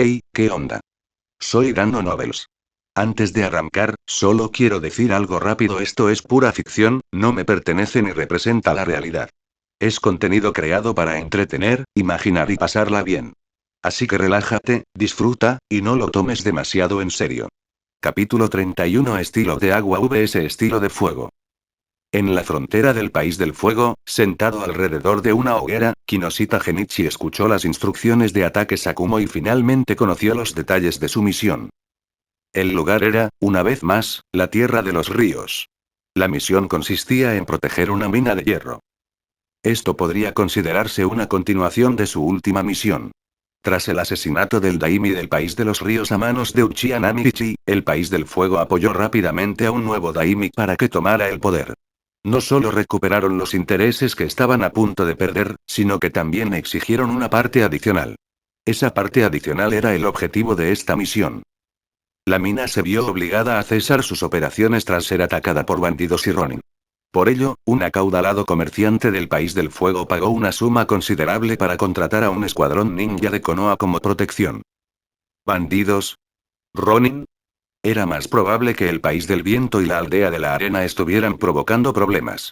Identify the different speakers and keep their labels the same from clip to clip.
Speaker 1: Hey, ¿qué onda? Soy Dano Nobles. Antes de arrancar, solo quiero decir algo rápido: esto es pura ficción, no me pertenece ni representa la realidad. Es contenido creado para entretener, imaginar y pasarla bien. Así que relájate, disfruta, y no lo tomes demasiado en serio. Capítulo 31: Estilo de agua vs estilo de fuego. En la frontera del país del fuego, sentado alrededor de una hoguera, Kinoshita Genichi escuchó las instrucciones de ataque Sakumo y finalmente conoció los detalles de su misión. El lugar era, una vez más, la Tierra de los Ríos. La misión consistía en proteger una mina de hierro. Esto podría considerarse una continuación de su última misión. Tras el asesinato del Daimi del País de los Ríos a manos de Uchiha Namichi, el País del Fuego apoyó rápidamente a un nuevo Daimi para que tomara el poder. No solo recuperaron los intereses que estaban a punto de perder, sino que también exigieron una parte adicional. Esa parte adicional era el objetivo de esta misión. La mina se vio obligada a cesar sus operaciones tras ser atacada por bandidos y Ronin. Por ello, un acaudalado comerciante del País del Fuego pagó una suma considerable para contratar a un escuadrón ninja de Konoha como protección. ¿Bandidos? ¿Ronin? Era más probable que el País del Viento y la Aldea de la Arena estuvieran provocando problemas.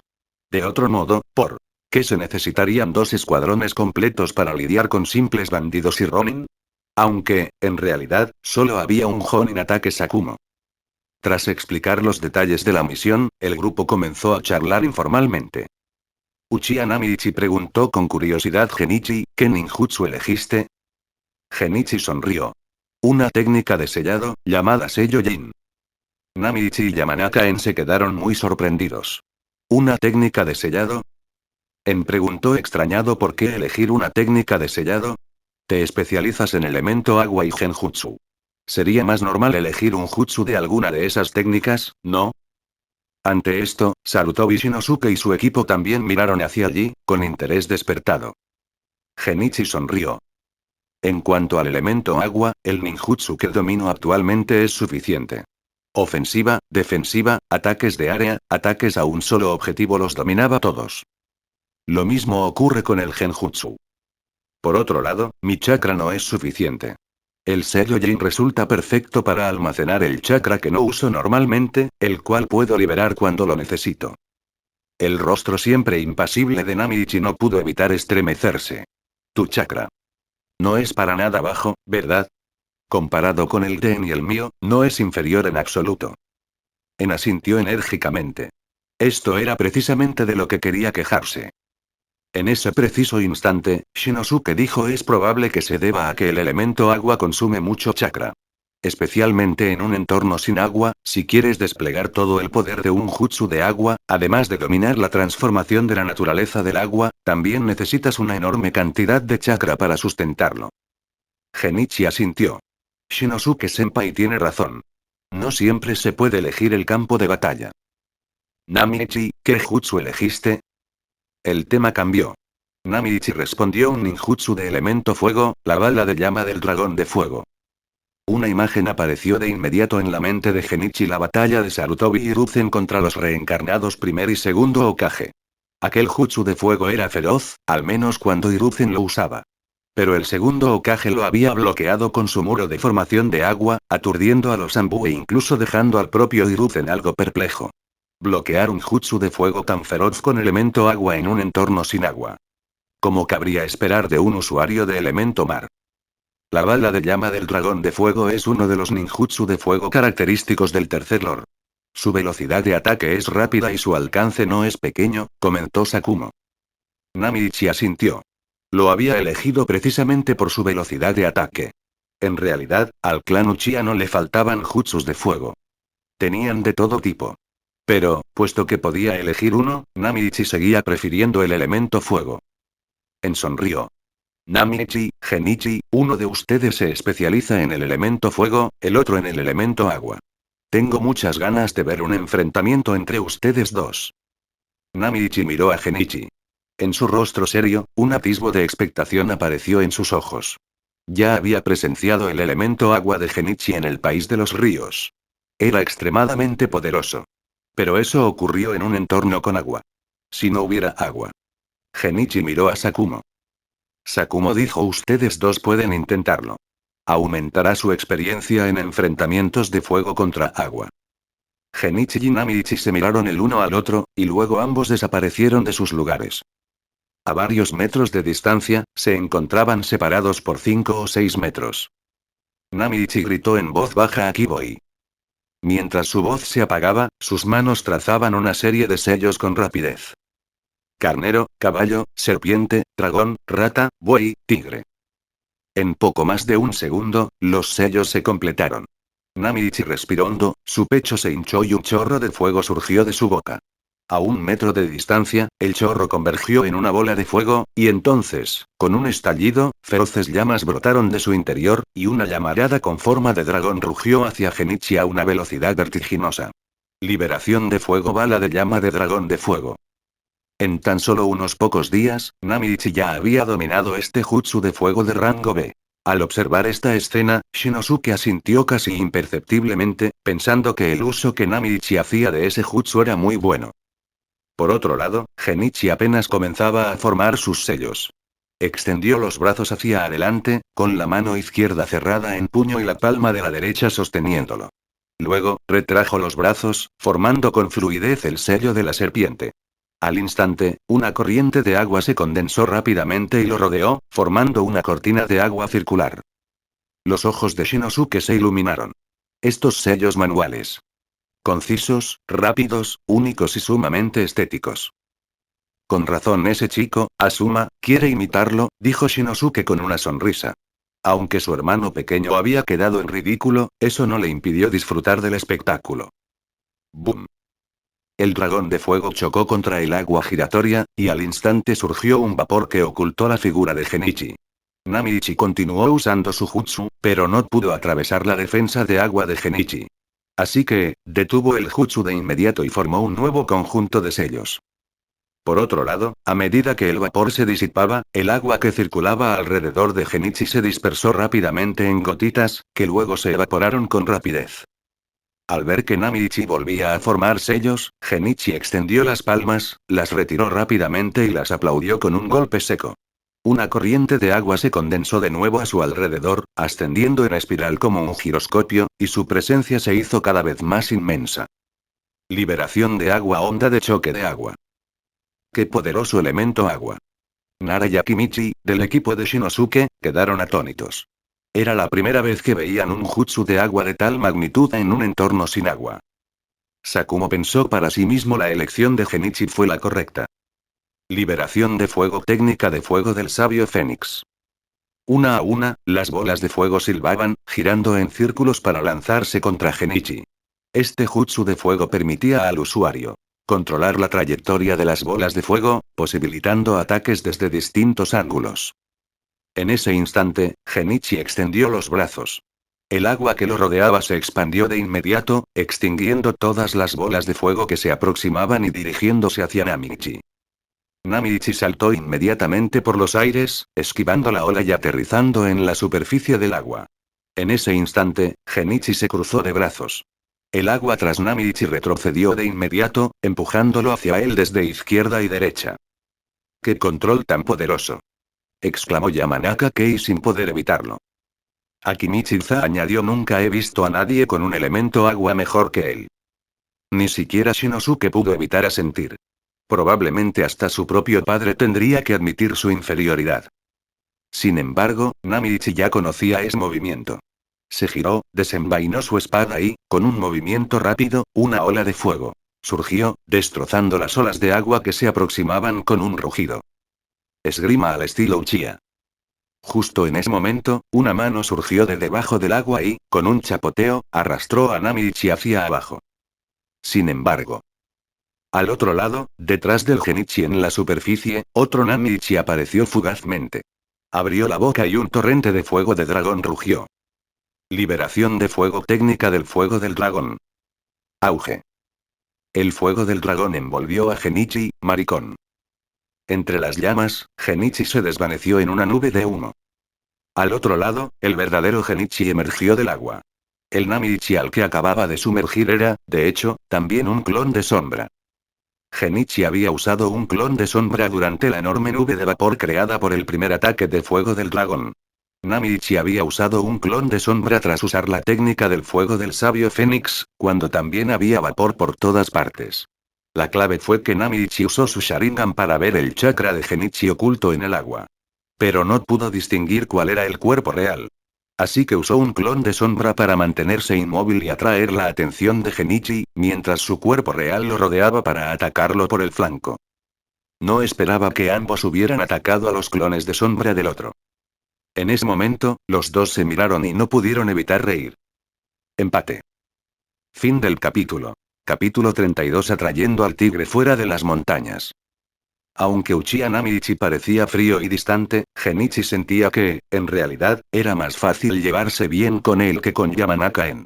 Speaker 1: De otro modo, ¿por qué se necesitarían dos escuadrones completos para lidiar con simples bandidos y Ronin? Aunque, en realidad, solo había un Jonin ataque Sakumo. Tras explicar los detalles de la misión, el grupo comenzó a charlar informalmente. Uchiha Namichi preguntó con curiosidad: Genichi, ¿qué ninjutsu elegiste? Genichi sonrió. Una técnica de sellado, llamada sello Jin. Namichi y Yamanaka se quedaron muy sorprendidos. ¿Una técnica de sellado? Preguntó extrañado: ¿por qué elegir una técnica de sellado? Te especializas en elemento agua y genjutsu. Sería más normal elegir un jutsu de alguna de esas técnicas, ¿no? Ante esto, Sarutobi Shinosuke y su equipo también miraron hacia allí, con interés despertado. Genichi sonrió. En cuanto al elemento agua, el ninjutsu que domino actualmente es suficiente. Ofensiva, defensiva, ataques de área, ataques a un solo objetivo los dominaba todos. Lo mismo ocurre con el genjutsu. Por otro lado, mi chakra no es suficiente. El sello Jin resulta perfecto para almacenar el chakra que no uso normalmente, el cual puedo liberar cuando lo necesito. El rostro siempre impasible de Namichi no pudo evitar estremecerse. Tu chakra no es para nada bajo, ¿verdad? Comparado con el Ten y el mío, no es inferior en absoluto. Asintió enérgicamente. Esto era precisamente de lo que quería quejarse. En ese preciso instante, Shinosuke dijo: es probable que se deba a que el elemento agua consume mucho chakra. Especialmente en un entorno sin agua, si quieres desplegar todo el poder de un jutsu de agua, además de dominar la transformación de la naturaleza del agua, también necesitas una enorme cantidad de chakra para sustentarlo. Genichi asintió. Shinosuke-senpai tiene razón. No siempre se puede elegir el campo de batalla. Namichi, ¿qué jutsu elegiste? El tema cambió. Namichi respondió: un ninjutsu de elemento fuego, la bala de llama del dragón de fuego. Una imagen apareció de inmediato en la mente de Genichi: la batalla de Sarutobi Hiruzen contra los reencarnados primer y segundo Hokage. Aquel jutsu de fuego era feroz, al menos cuando Hiruzen lo usaba. Pero el segundo Hokage lo había bloqueado con su muro de formación de agua, aturdiendo a los Anbu e incluso dejando al propio Hiruzen algo perplejo. Bloquear un jutsu de fuego tan feroz con elemento agua en un entorno sin agua. ¿Cómo cabría esperar de un usuario de elemento mar? La bala de llama del dragón de fuego es uno de los ninjutsu de fuego característicos del tercer lord. Su velocidad de ataque es rápida y su alcance no es pequeño, comentó Sakumo. Namichi asintió. Lo había elegido precisamente por su velocidad de ataque. En realidad, al clan Uchiha no le faltaban jutsus de fuego. Tenían de todo tipo. Pero, puesto que podía elegir uno, Namichi seguía prefiriendo el elemento fuego. Sonrió. Namichi, Genichi, uno de ustedes se especializa en el elemento fuego, el otro en el elemento agua. Tengo muchas ganas de ver un enfrentamiento entre ustedes dos. Namichi miró a Genichi. En su rostro serio, un atisbo de expectación apareció en sus ojos. Ya había presenciado el elemento agua de Genichi en el País de los Ríos. Era extremadamente poderoso. Pero eso ocurrió en un entorno con agua. Si no hubiera agua. Genichi miró a Sakumo. Sakumo dijo: ustedes dos pueden intentarlo. Aumentará su experiencia en enfrentamientos de fuego contra agua. Genichi y Namichi se miraron el uno al otro, y luego ambos desaparecieron de sus lugares. A varios metros de distancia, se encontraban separados por 5 o 6 metros. Namichi gritó en voz baja: "Aquí voy". Mientras su voz se apagaba, sus manos trazaban una serie de sellos con rapidez. Carnero, caballo, serpiente, dragón, rata, buey, tigre. En poco más de un segundo, los sellos se completaron. Namichi respiró hondo, su pecho se hinchó y un chorro de fuego surgió de su boca. A 1 metro de distancia, el chorro convergió en una bola de fuego, y entonces, con un estallido, feroces llamas brotaron de su interior, y una llamarada con forma de dragón rugió hacia Genichi a una velocidad vertiginosa. Liberación de fuego, bala de llama de dragón de fuego. En tan solo unos pocos días, Namichi ya había dominado este jutsu de fuego de rango B. Al observar esta escena, Shinosuke asintió casi imperceptiblemente, pensando que el uso que Namichi hacía de ese jutsu era muy bueno. Por otro lado, Genichi apenas comenzaba a formar sus sellos. Extendió los brazos hacia adelante, con la mano izquierda cerrada en puño y la palma de la derecha sosteniéndolo. Luego, retrajo los brazos, formando con fluidez el sello de la serpiente. Al instante, una corriente de agua se condensó rápidamente y lo rodeó, formando una cortina de agua circular. Los ojos de Shinosuke se iluminaron. Estos sellos manuales. Concisos, rápidos, únicos y sumamente estéticos. Con razón ese chico, Asuma, quiere imitarlo, dijo Shinosuke con una sonrisa. Aunque su hermano pequeño había quedado en ridículo, eso no le impidió disfrutar del espectáculo. ¡Bum! El dragón de fuego chocó contra el agua giratoria, y al instante surgió un vapor que ocultó la figura de Genichi. Namichi continuó usando su jutsu, pero no pudo atravesar la defensa de agua de Genichi. Así que, detuvo el jutsu de inmediato y formó un nuevo conjunto de sellos. Por otro lado, a medida que el vapor se disipaba, el agua que circulaba alrededor de Genichi se dispersó rápidamente en gotitas, que luego se evaporaron con rapidez. Al ver que Namichi volvía a formar sellos, Genichi extendió las palmas, las retiró rápidamente y las aplaudió con un golpe seco. Una corriente de agua se condensó de nuevo a su alrededor, ascendiendo en espiral como un giroscopio, y su presencia se hizo cada vez más inmensa. Liberación de agua, onda de choque de agua. ¡Qué poderoso elemento agua! Nara y Akimichi, del equipo de Shinosuke, quedaron atónitos. Era la primera vez que veían un jutsu de agua de tal magnitud en un entorno sin agua. Sakumo pensó para sí mismo: la elección de Genichi fue la correcta. Liberación de fuego, técnica de fuego del sabio Fénix. Una a una, las bolas de fuego silbaban, girando en círculos para lanzarse contra Genichi. Este jutsu de fuego permitía al usuario controlar la trayectoria de las bolas de fuego, posibilitando ataques desde distintos ángulos. En ese instante, Genichi extendió los brazos. El agua que lo rodeaba se expandió de inmediato, extinguiendo todas las bolas de fuego que se aproximaban y dirigiéndose hacia Namichi. Namichi saltó inmediatamente por los aires, esquivando la ola y aterrizando en la superficie del agua. En ese instante, Genichi se cruzó de brazos. El agua tras Namichi retrocedió de inmediato, empujándolo hacia él desde izquierda y derecha. ¡Qué control tan poderoso!, exclamó Yamanaka Kei sin poder evitarlo. Akimichi-za añadió: nunca he visto a nadie con un elemento agua mejor que él. Ni siquiera Shinosuke pudo evitar asentir. Probablemente hasta su propio padre tendría que admitir su inferioridad. Sin embargo, Namichi ya conocía ese movimiento. Se giró, desenvainó su espada y, con un movimiento rápido, una ola de fuego surgió, destrozando las olas de agua que se aproximaban con un rugido. Esgrima al estilo Uchiha. Justo en ese momento, una mano surgió de debajo del agua y, con un chapoteo, arrastró a Namichi hacia abajo. Sin embargo, al otro lado, detrás del Genichi en la superficie, otro Namichi apareció fugazmente. Abrió la boca y un torrente de fuego de dragón rugió. Liberación de fuego, técnica del fuego del dragón. Auge. El fuego del dragón envolvió a Genichi, maricón. Entre las llamas, Genichi se desvaneció en una nube de humo. Al otro lado, el verdadero Genichi emergió del agua. El Namichi al que acababa de sumergir era, de hecho, también un clon de sombra. Genichi había usado un clon de sombra durante la enorme nube de vapor creada por el primer ataque de fuego del dragón. Namichi había usado un clon de sombra tras usar la técnica del fuego del sabio Fénix, cuando también había vapor por todas partes. La clave fue que Namichi usó su Sharingan para ver el chakra de Genichi oculto en el agua. Pero no pudo distinguir cuál era el cuerpo real. Así que usó un clon de sombra para mantenerse inmóvil y atraer la atención de Genichi, mientras su cuerpo real lo rodeaba para atacarlo por el flanco. No esperaba que ambos hubieran atacado a los clones de sombra del otro. En ese momento, los dos se miraron y no pudieron evitar reír. Empate. Fin del capítulo. Capítulo 32. Atrayendo al tigre fuera de las montañas. Aunque Uchiha Namichi parecía frío y distante, Genichi sentía que, en realidad, era más fácil llevarse bien con él que con Yamanaka-en.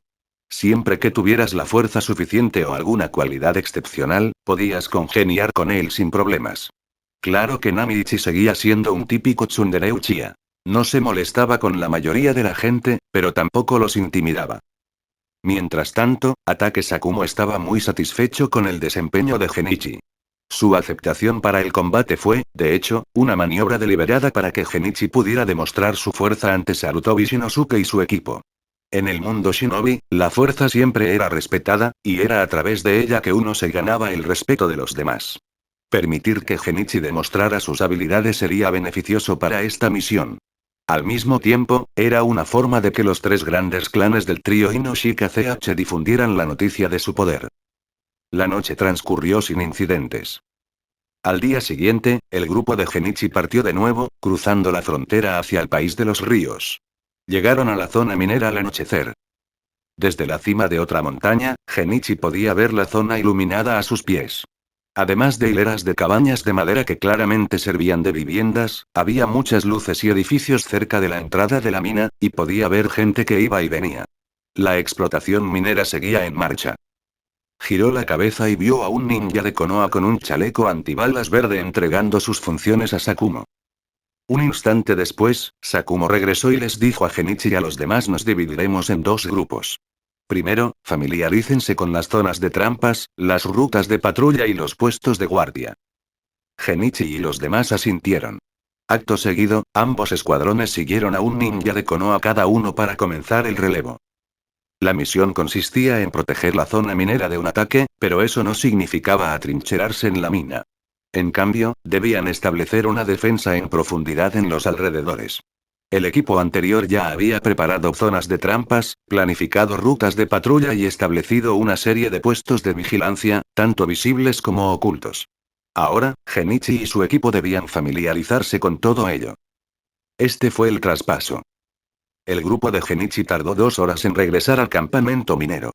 Speaker 1: Siempre que tuvieras la fuerza suficiente o alguna cualidad excepcional, podías congeniar con él sin problemas. Claro que Namichi seguía siendo un típico tsundere Uchiha. No se molestaba con la mayoría de la gente, pero tampoco los intimidaba. Mientras tanto, Atake Sakumo estaba muy satisfecho con el desempeño de Genichi. Su aceptación para el combate fue, de hecho, una maniobra deliberada para que Genichi pudiera demostrar su fuerza ante Sarutobi Shinosuke y su equipo. En el mundo shinobi, la fuerza siempre era respetada, y era a través de ella que uno se ganaba el respeto de los demás. Permitir que Genichi demostrara sus habilidades sería beneficioso para esta misión. Al mismo tiempo, era una forma de que los tres grandes clanes del trío Inoshika CH difundieran la noticia de su poder. La noche transcurrió sin incidentes. Al día siguiente, el grupo de Genichi partió de nuevo, cruzando la frontera hacia el país de los ríos. Llegaron a la zona minera al anochecer. Desde la cima de otra montaña, Genichi podía ver la zona iluminada a sus pies. Además de hileras de cabañas de madera que claramente servían de viviendas, había muchas luces y edificios cerca de la entrada de la mina, y podía ver gente que iba y venía. La explotación minera seguía en marcha. Giró la cabeza y vio a un ninja de Konoha con un chaleco antibalas verde entregando sus funciones a Sakumo. Un instante después, Sakumo regresó y les dijo a Genichi y a los demás: nos dividiremos en dos grupos. Primero, familiarícense con las zonas de trampas, las rutas de patrulla y los puestos de guardia. Genichi y los demás asintieron. Acto seguido, ambos escuadrones siguieron a un ninja de Konoha cada uno para comenzar el relevo. La misión consistía en proteger la zona minera de un ataque, pero eso no significaba atrincherarse en la mina. En cambio, debían establecer una defensa en profundidad en los alrededores. El equipo anterior ya había preparado zonas de trampas, planificado rutas de patrulla y establecido una serie de puestos de vigilancia, tanto visibles como ocultos. Ahora, Genichi y su equipo debían familiarizarse con todo ello. Este fue el traspaso. El grupo de Genichi tardó 2 horas en regresar al campamento minero.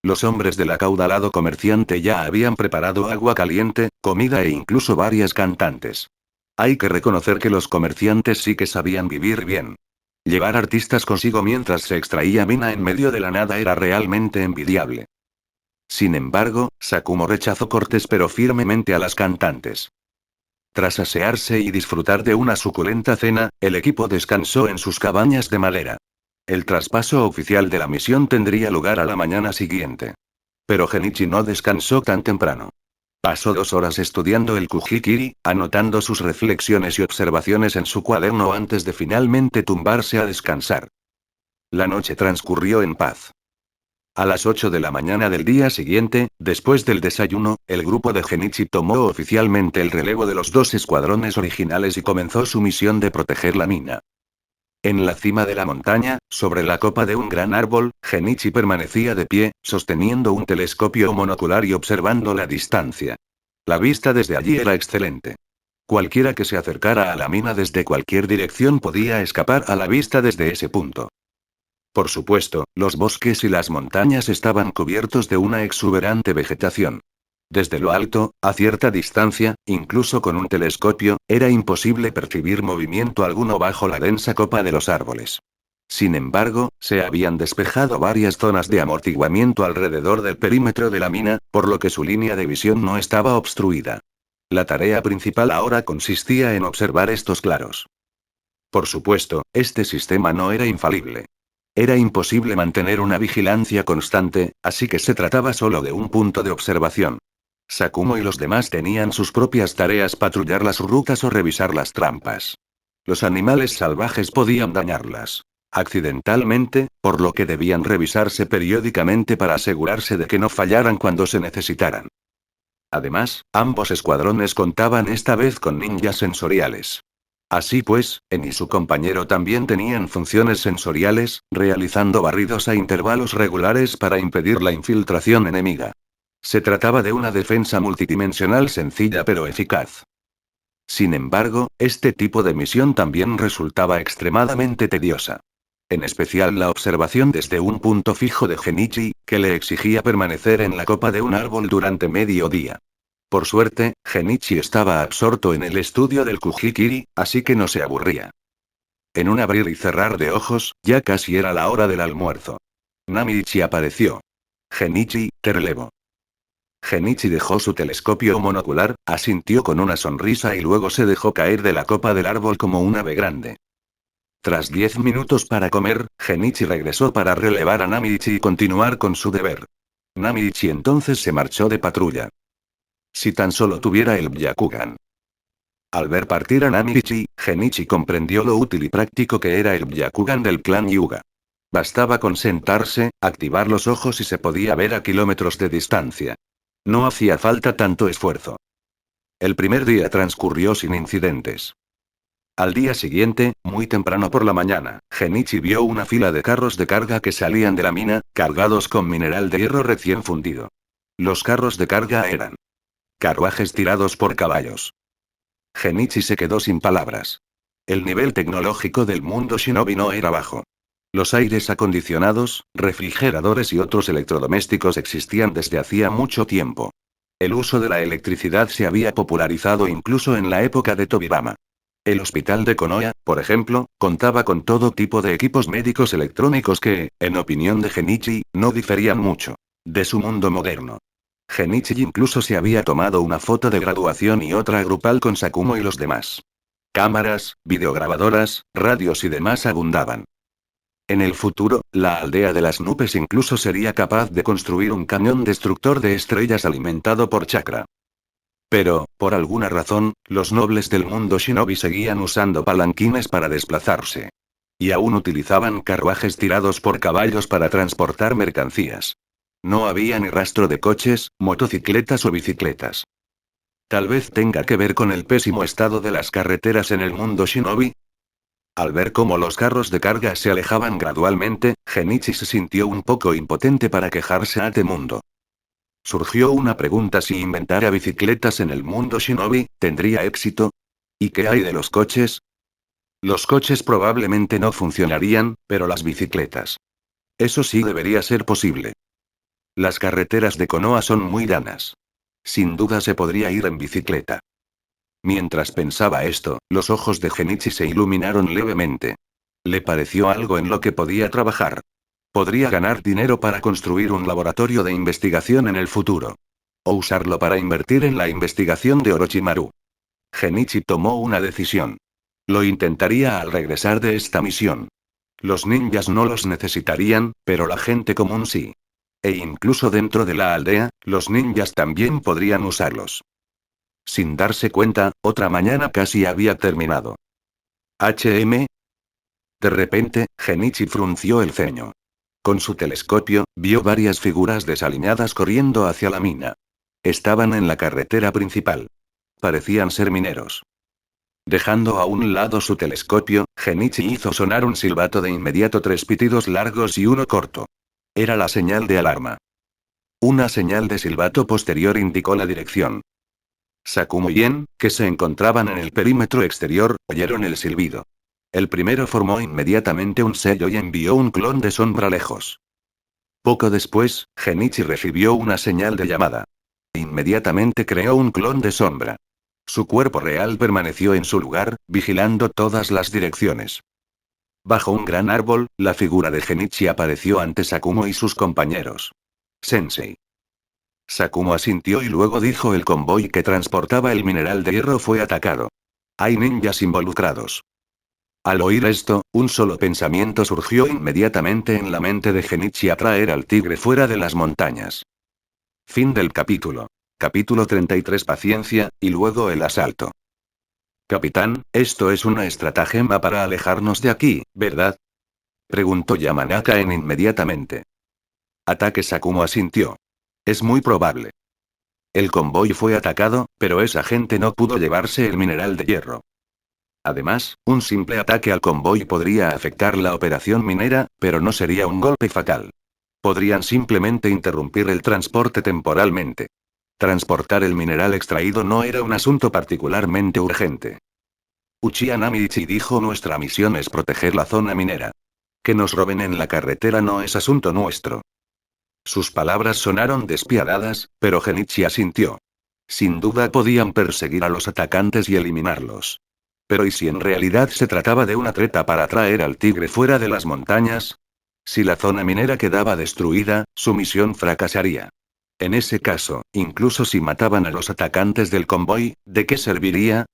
Speaker 1: Los hombres del acaudalado comerciante ya habían preparado agua caliente, comida e incluso varias cantantes. Hay que reconocer que los comerciantes sí que sabían vivir bien. Llevar artistas consigo mientras se extraía mina en medio de la nada era realmente envidiable. Sin embargo, Sakumo rechazó cortés pero firmemente a las cantantes. Tras asearse y disfrutar de una suculenta cena, el equipo descansó en sus cabañas de madera. El traspaso oficial de la misión tendría lugar a la mañana siguiente. Pero Genichi no descansó tan temprano. Pasó 2 horas estudiando el Kujikiri, anotando sus reflexiones y observaciones en su cuaderno antes de finalmente tumbarse a descansar. La noche transcurrió en paz. A las 8 de la mañana del día siguiente, después del desayuno, el grupo de Genichi tomó oficialmente el relevo de los 2 escuadrones originales y comenzó su misión de proteger la mina. En la cima de la montaña, sobre la copa de un gran árbol, Genichi permanecía de pie, sosteniendo un telescopio monocular y observando la distancia. La vista desde allí era excelente. Cualquiera que se acercara a la mina desde cualquier dirección podía escapar a la vista desde ese punto. Por supuesto, los bosques y las montañas estaban cubiertos de una exuberante vegetación. Desde lo alto, a cierta distancia, incluso con un telescopio, era imposible percibir movimiento alguno bajo la densa copa de los árboles. Sin embargo, se habían despejado varias zonas de amortiguamiento alrededor del perímetro de la mina, por lo que su línea de visión no estaba obstruida. La tarea principal ahora consistía en observar estos claros. Por supuesto, este sistema no era infalible. Era imposible mantener una vigilancia constante, así que se trataba solo de un punto de observación. Sakumo y los demás tenían sus propias tareas: patrullar las rutas o revisar las trampas. Los animales salvajes podían dañarlas accidentalmente, por lo que debían revisarse periódicamente para asegurarse de que no fallaran cuando se necesitaran. Además, ambos escuadrones contaban esta vez con ninjas sensoriales. Así pues, En y su compañero también tenían funciones sensoriales, realizando barridos a intervalos regulares para impedir la infiltración enemiga. Se trataba de una defensa multidimensional sencilla pero eficaz. Sin embargo, este tipo de misión también resultaba extremadamente tediosa. En especial la observación desde un punto fijo de Genichi, que le exigía permanecer en la copa de un árbol durante medio día. Por suerte, Genichi estaba absorto en el estudio del Kujikiri, así que no se aburría. En un abrir y cerrar de ojos, ya casi era la hora del almuerzo. Namichi apareció. Genichi, te relevo. Genichi dejó su telescopio monocular, asintió con una sonrisa y luego se dejó caer de la copa del árbol como un ave grande. Tras 10 minutos para comer, Genichi regresó para relevar a Namichi y continuar con su deber. Namichi entonces se marchó de patrulla. Si tan solo tuviera el Byakugan. Al ver partir a Namichi, Genichi comprendió lo útil y práctico que era el Byakugan del clan Hyuga. Bastaba con sentarse, activar los ojos y se podía ver a kilómetros de distancia. No hacía falta tanto esfuerzo. El primer día transcurrió sin incidentes. Al día siguiente, muy temprano por la mañana, Genichi vio una fila de carros de carga que salían de la mina, cargados con mineral de hierro recién fundido. Los carros de carga eran carruajes tirados por caballos. Genichi se quedó sin palabras. El nivel tecnológico del mundo shinobi no era bajo. Los aires acondicionados, refrigeradores y otros electrodomésticos existían desde hacía mucho tiempo. El uso de la electricidad se había popularizado incluso en la época de Tobirama. El hospital de Konoha, por ejemplo, contaba con todo tipo de equipos médicos electrónicos que, en opinión de Genichi, no diferían mucho de su mundo moderno. Genichi incluso se había tomado una foto de graduación y otra grupal con Sakumo y los demás. Cámaras, videograbadoras, radios y demás abundaban. En el futuro, la aldea de las nubes incluso sería capaz de construir un cañón destructor de estrellas alimentado por chakra. Pero, por alguna razón, los nobles del mundo shinobi seguían usando palanquines para desplazarse. Y aún utilizaban carruajes tirados por caballos para transportar mercancías. No había ni rastro de coches, motocicletas o bicicletas. Tal vez tenga que ver con el pésimo estado de las carreteras en el mundo shinobi. Al ver cómo los carros de carga se alejaban gradualmente, Genichi se sintió un poco impotente para quejarse ante mundo. Surgió una pregunta: si inventara bicicletas en el mundo shinobi, ¿tendría éxito? ¿Y qué hay de los coches? Los coches probablemente no funcionarían, pero las bicicletas. Eso sí debería ser posible. Las carreteras de Konoha son muy llanas. Sin duda se podría ir en bicicleta. Mientras pensaba esto, los ojos de Genichi se iluminaron levemente. Le pareció algo en lo que podía trabajar. Podría ganar dinero para construir un laboratorio de investigación en el futuro. O usarlo para invertir en la investigación de Orochimaru. Genichi tomó una decisión. Lo intentaría al regresar de esta misión. Los ninjas no los necesitarían, pero la gente común sí. E incluso dentro de la aldea, los ninjas también podrían usarlos. Sin darse cuenta, otra mañana casi había terminado. ¿HM? De repente, Genichi frunció el ceño. Con su telescopio, vio varias figuras desaliñadas corriendo hacia la mina. Estaban en la carretera principal. Parecían ser mineros. Dejando a un lado su telescopio, Genichi hizo sonar un silbato de inmediato, 3 pitidos largos y uno corto. Era la señal de alarma. Una señal de silbato posterior indicó la dirección. Sakumo y En, que se encontraban en el perímetro exterior, oyeron el silbido. El primero formó inmediatamente un sello y envió un clon de sombra lejos. Poco después, Genichi recibió una señal de llamada. Inmediatamente creó un clon de sombra. Su cuerpo real permaneció en su lugar, vigilando todas las direcciones. Bajo un gran árbol, la figura de Genichi apareció ante Sakumo y sus compañeros. Sensei. Sakumo asintió y luego dijo: el convoy que transportaba el mineral de hierro fue atacado. Hay ninjas involucrados. Al oír esto, un solo pensamiento surgió inmediatamente en la mente de Genichi: atraer al tigre fuera de las montañas. Fin del capítulo. Capítulo 33: Paciencia, y luego el asalto. Capitán, esto es una estratagema para alejarnos de aquí, ¿verdad? Preguntó Yamanaka en inmediatamente. Ataque. Sakumo asintió. Es muy probable. El convoy fue atacado, pero esa gente no pudo llevarse el mineral de hierro. Además, un simple ataque al convoy podría afectar la operación minera, pero no sería un golpe fatal. Podrían simplemente interrumpir el transporte temporalmente. Transportar el mineral extraído no era un asunto particularmente urgente. Uchiha Namichi dijo: nuestra misión es proteger la zona minera. Que nos roben en la carretera no es asunto nuestro. Sus palabras sonaron despiadadas, pero Genichi asintió. Sin duda podían perseguir a los atacantes y eliminarlos. Pero ¿y si en realidad se trataba de una treta para traer al tigre fuera de las montañas? Si la zona minera quedaba destruida, su misión fracasaría. En ese caso, incluso si mataban a los atacantes del convoy, ¿de qué serviría?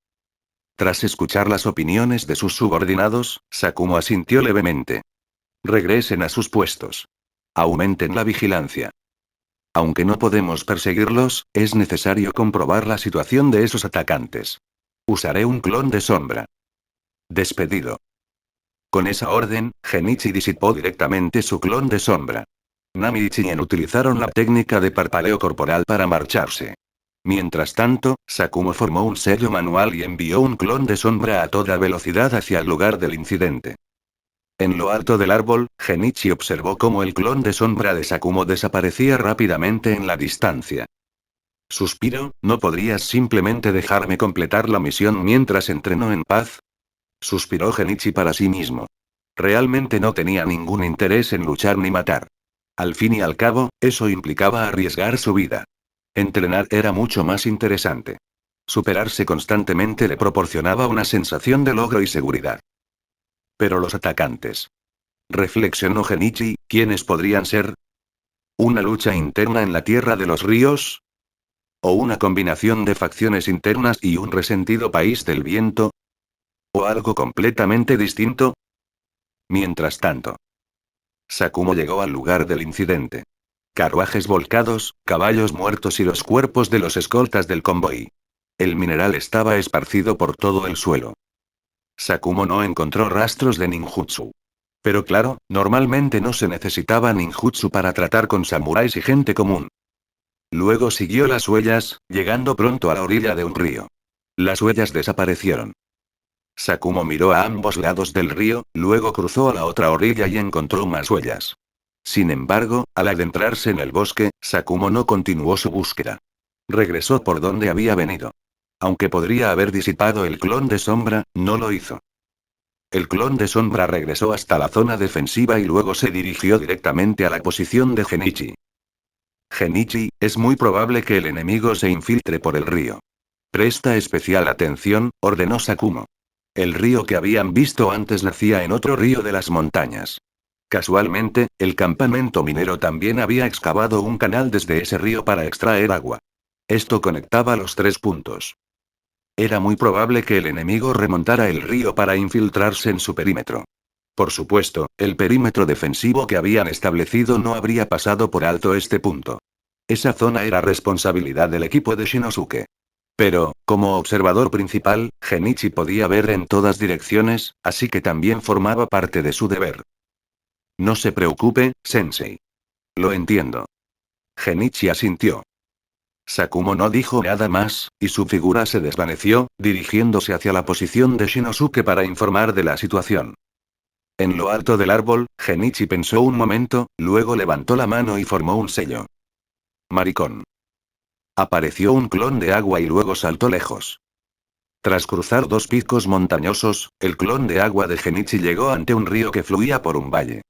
Speaker 1: Tras escuchar las opiniones de sus subordinados, Sakumo asintió levemente. Regresen a sus puestos. Aumenten la vigilancia. Aunque no podemos perseguirlos, es necesario comprobar la situación de esos atacantes. Usaré un clon de sombra. Despedido. Con esa orden, Genichi disipó directamente su clon de sombra. Nami y Chien utilizaron la técnica de parpadeo corporal para marcharse. Mientras tanto, Sakumo formó un sello manual y envió un clon de sombra a toda velocidad hacia el lugar del incidente. En lo alto del árbol, Genichi observó cómo el clon de sombra de Sakumo desaparecía rápidamente en la distancia. Suspiró: ¿no podrías simplemente dejarme completar la misión mientras entreno en paz? Suspiró Genichi para sí mismo. Realmente no tenía ningún interés en luchar ni matar. Al fin y al cabo, eso implicaba arriesgar su vida. Entrenar era mucho más interesante. Superarse constantemente le proporcionaba una sensación de logro y seguridad. Pero los atacantes. Reflexionó Genichi: ¿quiénes podrían ser? ¿Una lucha interna en la Tierra de los Ríos? ¿O una combinación de facciones internas y un resentido país del viento? ¿O algo completamente distinto? Mientras tanto, Sakumo llegó al lugar del incidente. Carruajes volcados, caballos muertos y los cuerpos de los escoltas del convoy. El mineral estaba esparcido por todo el suelo. Sakumo no encontró rastros de ninjutsu. Pero claro, normalmente no se necesitaba ninjutsu para tratar con samuráis y gente común. Luego siguió las huellas, llegando pronto a la orilla de un río. Las huellas desaparecieron. Sakumo miró a ambos lados del río, luego cruzó a la otra orilla y encontró más huellas. Sin embargo, al adentrarse en el bosque, Sakumo no continuó su búsqueda. Regresó por donde había venido. Aunque podría haber disipado el clon de sombra, no lo hizo. El clon de sombra regresó hasta la zona defensiva y luego se dirigió directamente a la posición de Genichi. Genichi, es muy probable que el enemigo se infiltre por el río. Presta especial atención, ordenó Sakumo. El río que habían visto antes nacía en otro río de las montañas. Casualmente, el campamento minero también había excavado un canal desde ese río para extraer agua. Esto conectaba los tres puntos. Era muy probable que el enemigo remontara el río para infiltrarse en su perímetro. Por supuesto, el perímetro defensivo que habían establecido no habría pasado por alto este punto. Esa zona era responsabilidad del equipo de Shinosuke. Pero, como observador principal, Genichi podía ver en todas direcciones, así que también formaba parte de su deber. No se preocupe, Sensei. Lo entiendo. Genichi asintió. Sakumo no dijo nada más, y su figura se desvaneció, dirigiéndose hacia la posición de Shinosuke para informar de la situación. En lo alto del árbol, Genichi pensó un momento, luego levantó la mano y formó un sello. Maricón. Apareció un clon de agua y luego saltó lejos. Tras cruzar dos picos montañosos, el clon de agua de Genichi llegó ante un río que fluía por un valle.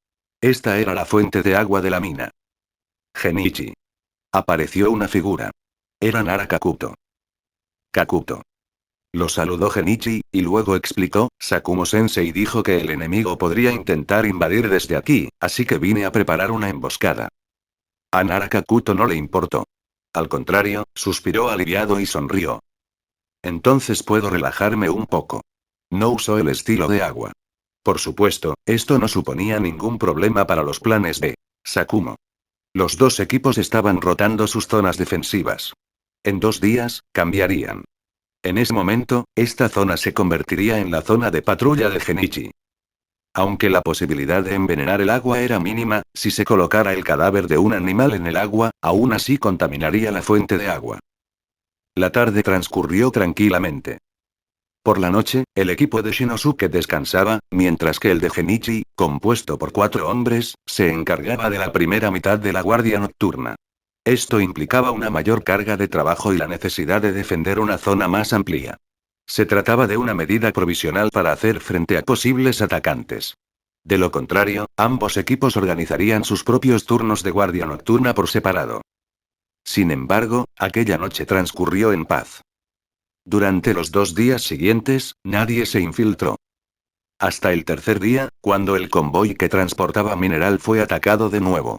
Speaker 1: Esta era la fuente de agua de la mina. Genichi. Apareció una figura. Era Nara Kakuto. Kakuto. Lo saludó Genichi, y luego explicó: Sakumo-sensei dijo que el enemigo podría intentar invadir desde aquí, así que vine a preparar una emboscada. A Nara Kakuto no le importó. Al contrario, suspiró aliviado y sonrió. Entonces puedo relajarme un poco. No usó el estilo de agua. Por supuesto, esto no suponía ningún problema para los planes de Sakumo. Los dos equipos estaban rotando sus zonas defensivas. En 2 días, cambiarían. En ese momento, esta zona se convertiría en la zona de patrulla de Genichi. Aunque la posibilidad de envenenar el agua era mínima, si se colocara el cadáver de un animal en el agua, aún así contaminaría la fuente de agua. La tarde transcurrió tranquilamente. Por la noche, el equipo de Shinosuke descansaba, mientras que el de Genichi, compuesto por 4 hombres, se encargaba de la primera mitad de la guardia nocturna. Esto implicaba una mayor carga de trabajo y la necesidad de defender una zona más amplia. Se trataba de una medida provisional para hacer frente a posibles atacantes. De lo contrario, ambos equipos organizarían sus propios turnos de guardia nocturna por separado. Sin embargo, aquella noche transcurrió en paz. Durante los 2 días siguientes, nadie se infiltró. Hasta el tercer día, cuando el convoy que transportaba mineral fue atacado de nuevo.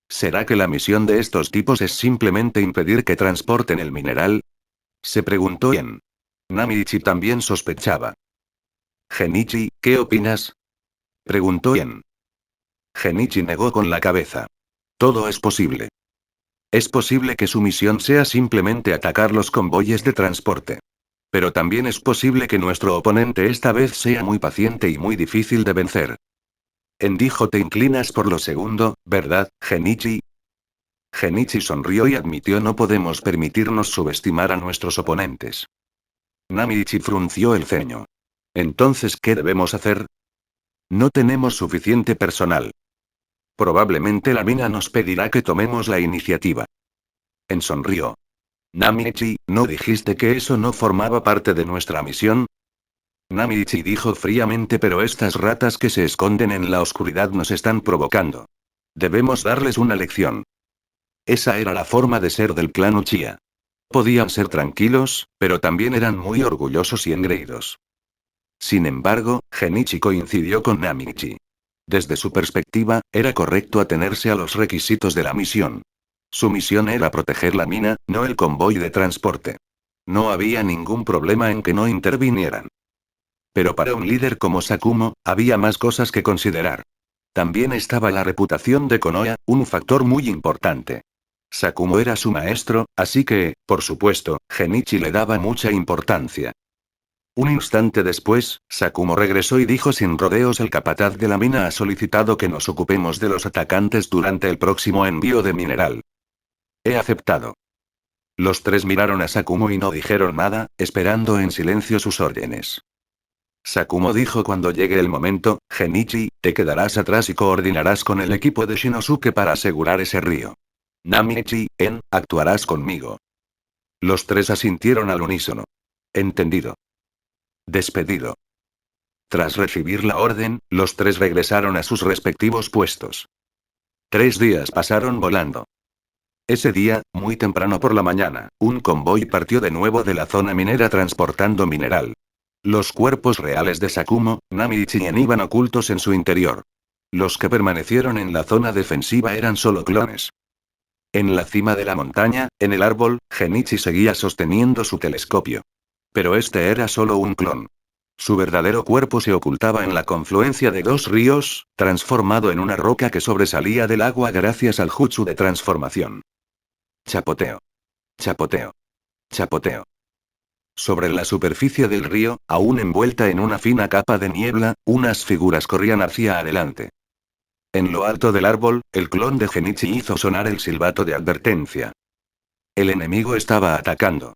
Speaker 1: ¿Será que la misión de estos tipos es simplemente impedir que transporten el mineral? Se preguntó Yen. Namichi también sospechaba. Genichi, ¿qué opinas? Preguntó Yen. Genichi negó con la cabeza. Todo es posible. Es posible que su misión sea simplemente atacar los convoyes de transporte. Pero también es posible que nuestro oponente esta vez sea muy paciente y muy difícil de vencer. Dijo te inclinas por lo segundo, ¿verdad, Genichi? Genichi sonrió y admitió no podemos permitirnos subestimar a nuestros oponentes. Namichi frunció el ceño. Entonces, ¿qué debemos hacer? No tenemos suficiente personal. Probablemente la mina nos pedirá que tomemos la iniciativa. Sonrió. Namichi, ¿no dijiste que eso no formaba parte de nuestra misión? Namichi dijo fríamente, pero estas ratas que se esconden en la oscuridad nos están provocando. Debemos darles una lección. Esa era la forma de ser del clan Uchiha. Podían ser tranquilos, pero también eran muy orgullosos y engreídos. Sin embargo, Genichi coincidió con Namichi. Desde su perspectiva, era correcto atenerse a los requisitos de la misión. Su misión era proteger la mina, no el convoy de transporte. No había ningún problema en que no intervinieran. Pero para un líder como Sakumo, había más cosas que considerar. También estaba la reputación de Konoha, un factor muy importante. Sakumo era su maestro, así que, por supuesto, Genichi le daba mucha importancia. Un instante después, Sakumo regresó y dijo sin rodeos: el capataz de la mina ha solicitado que nos ocupemos de los atacantes durante el próximo envío de mineral. He aceptado. Los 3 miraron a Sakumo y no dijeron nada, esperando en silencio sus órdenes. Sakumo dijo: cuando llegue el momento, Genichi, te quedarás atrás y coordinarás con el equipo de Shinosuke para asegurar ese río. Namichi, actuarás conmigo. Los 3 asintieron al unísono. Entendido. Despedido. Tras recibir la orden, los 3 regresaron a sus respectivos puestos. 3 días pasaron volando. Ese día, muy temprano por la mañana, un convoy partió de nuevo de la zona minera transportando mineral. Los cuerpos reales de Sakumo, Namichi y Yen iban ocultos en su interior. Los que permanecieron en la zona defensiva eran solo clones. En la cima de la montaña, en el árbol, Genichi seguía sosteniendo su telescopio. Pero este era solo un clon. Su verdadero cuerpo se ocultaba en la confluencia de 2 ríos, transformado en una roca que sobresalía del agua gracias al jutsu de transformación. Chapoteo. Chapoteo. Chapoteo. Sobre la superficie del río, aún envuelta en una fina capa de niebla, unas figuras corrían hacia adelante. En lo alto del árbol, el clon de Genichi hizo sonar el silbato de advertencia. El enemigo estaba atacando.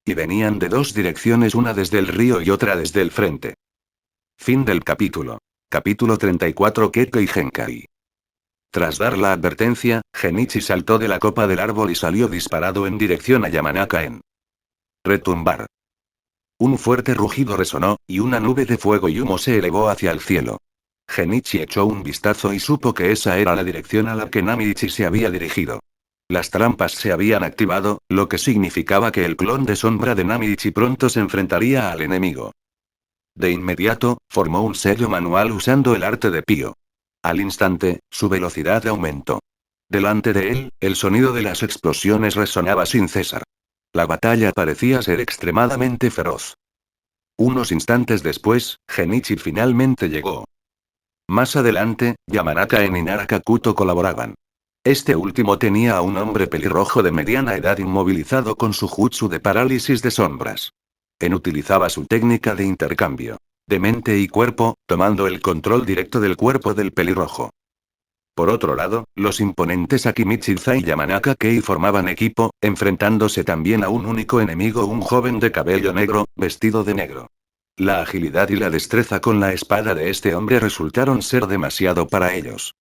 Speaker 1: Y venían de 2 direcciones, una desde el río y otra desde el frente. Fin del capítulo. Capítulo 34. Kekko y Genkai. Tras dar la advertencia, Genichi saltó de la copa del árbol y salió disparado en dirección a Yamanaka. Retumbar. Un fuerte rugido resonó, y una nube de fuego y humo se elevó hacia el cielo. Genichi echó un vistazo y supo que esa era la dirección a la que Namichi se había dirigido. Las trampas se habían activado, lo que significaba que el clon de sombra de Namichi pronto se enfrentaría al enemigo. De inmediato, formó un sello manual usando el arte de Pío. Al instante, su velocidad aumentó. Delante de él, el sonido de las explosiones resonaba sin cesar. La batalla parecía ser extremadamente feroz. Unos instantes después, Genichi finalmente llegó. Más adelante, Yamanaka y Narakakuto colaboraban. Este último tenía a un hombre pelirrojo de mediana edad inmovilizado con su jutsu de parálisis de sombras. Utilizaba su técnica de intercambio de mente y cuerpo, tomando el control directo del cuerpo del pelirrojo. Por otro lado, los imponentes Akimichi Zai y Yamanaka Kei formaban equipo, enfrentándose también a un único enemigo, un joven de cabello negro, vestido de negro. La agilidad y la destreza con la espada de este hombre resultaron ser demasiado para ellos.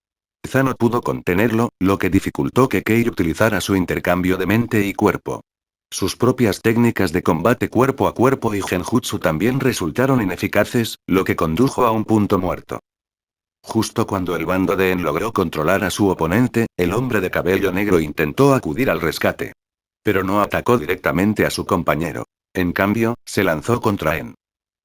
Speaker 1: Za no pudo contenerlo, lo que dificultó que Kei utilizara su intercambio de mente y cuerpo. Sus propias técnicas de combate cuerpo a cuerpo y genjutsu también resultaron ineficaces, lo que condujo a un punto muerto. Justo cuando el bando de En logró controlar a su oponente, el hombre de cabello negro intentó acudir al rescate. Pero no atacó directamente a su compañero. En cambio, se lanzó contra En.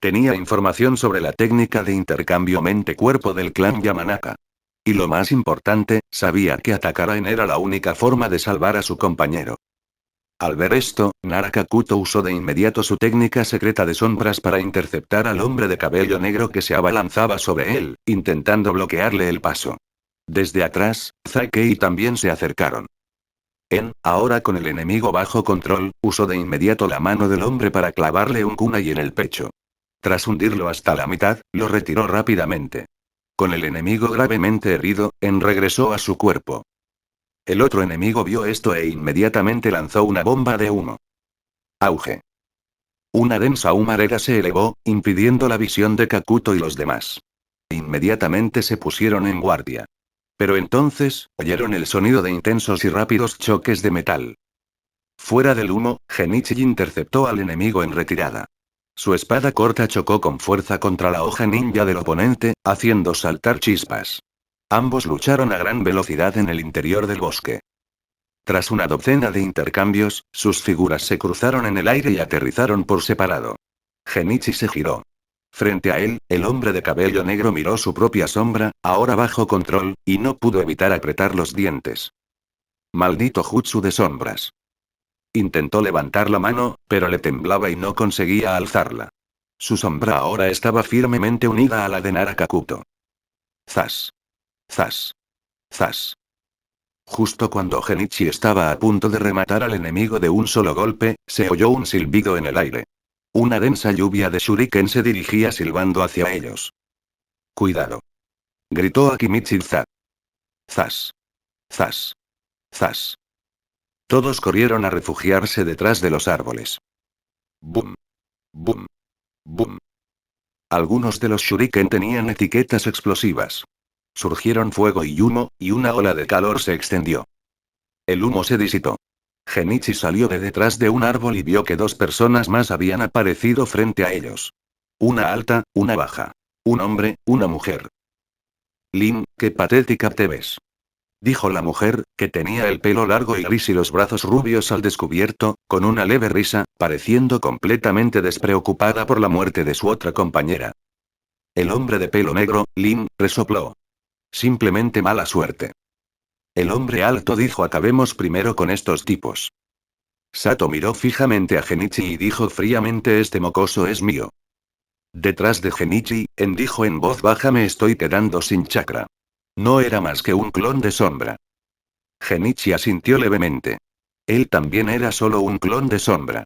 Speaker 1: Tenía información sobre la técnica de intercambio mente-cuerpo del clan Yamanaka. Y lo más importante, sabía que atacar a En era la única forma de salvar a su compañero. Al ver esto, Narakakuto usó de inmediato su técnica secreta de sombras para interceptar al hombre de cabello negro que se abalanzaba sobre él, intentando bloquearle el paso. Desde atrás, Zakei también se acercaron. En, ahora con el enemigo bajo control, usó de inmediato la mano del hombre para clavarle un kunai en el pecho. Tras hundirlo hasta la mitad, lo retiró rápidamente. Con el enemigo gravemente herido, En regresó a su cuerpo. El otro enemigo vio esto e inmediatamente lanzó una bomba de humo. Auge. Una densa humareda se elevó, impidiendo la visión de Kakuto y los demás. Inmediatamente se pusieron en guardia. Pero entonces, oyeron el sonido de intensos y rápidos choques de metal. Fuera del humo, Genichi interceptó al enemigo en retirada. Su espada corta chocó con fuerza contra la hoja ninja del oponente, haciendo saltar chispas. Ambos lucharon a gran velocidad en el interior del bosque. Tras una docena de intercambios, sus figuras se cruzaron en el aire y aterrizaron por separado. Genichi se giró. Frente a él, el hombre de cabello negro miró su propia sombra, ahora bajo control, y no pudo evitar apretar los dientes. Maldito jutsu de sombras. Intentó levantar la mano, pero le temblaba y no conseguía alzarla. Su sombra ahora estaba firmemente unida a la de Narakakuto. Zas. Zas. Zas. Justo cuando Genichi estaba a punto de rematar al enemigo de un solo golpe, se oyó un silbido en el aire. Una densa lluvia de shuriken se dirigía silbando hacia ellos. ¡Cuidado! Gritó Akimichi Za. Zas. Zas. Zas. Todos corrieron a refugiarse detrás de los árboles. Boom. Boom. Boom. Algunos de los shuriken tenían etiquetas explosivas. Surgieron fuego y humo, y una ola de calor se extendió. El humo se disipó. Genichi salió de detrás de un árbol y vio que dos personas más habían aparecido frente a ellos. Una alta, una baja. Un hombre, una mujer. Lin, qué patética te ves. Dijo la mujer, que tenía el pelo largo y gris y los brazos rubios al descubierto, con una leve risa, pareciendo completamente despreocupada por la muerte de su otra compañera. El hombre de pelo negro, Lin, resopló. Simplemente mala suerte. El hombre alto dijo: acabemos primero con estos tipos. Sato miró fijamente a Genichi y dijo fríamente: este mocoso es mío. Detrás de Genichi, En dijo en voz baja: me estoy quedando sin chakra. No era más que un clon de sombra. Genichi asintió levemente. Él también era solo un clon de sombra.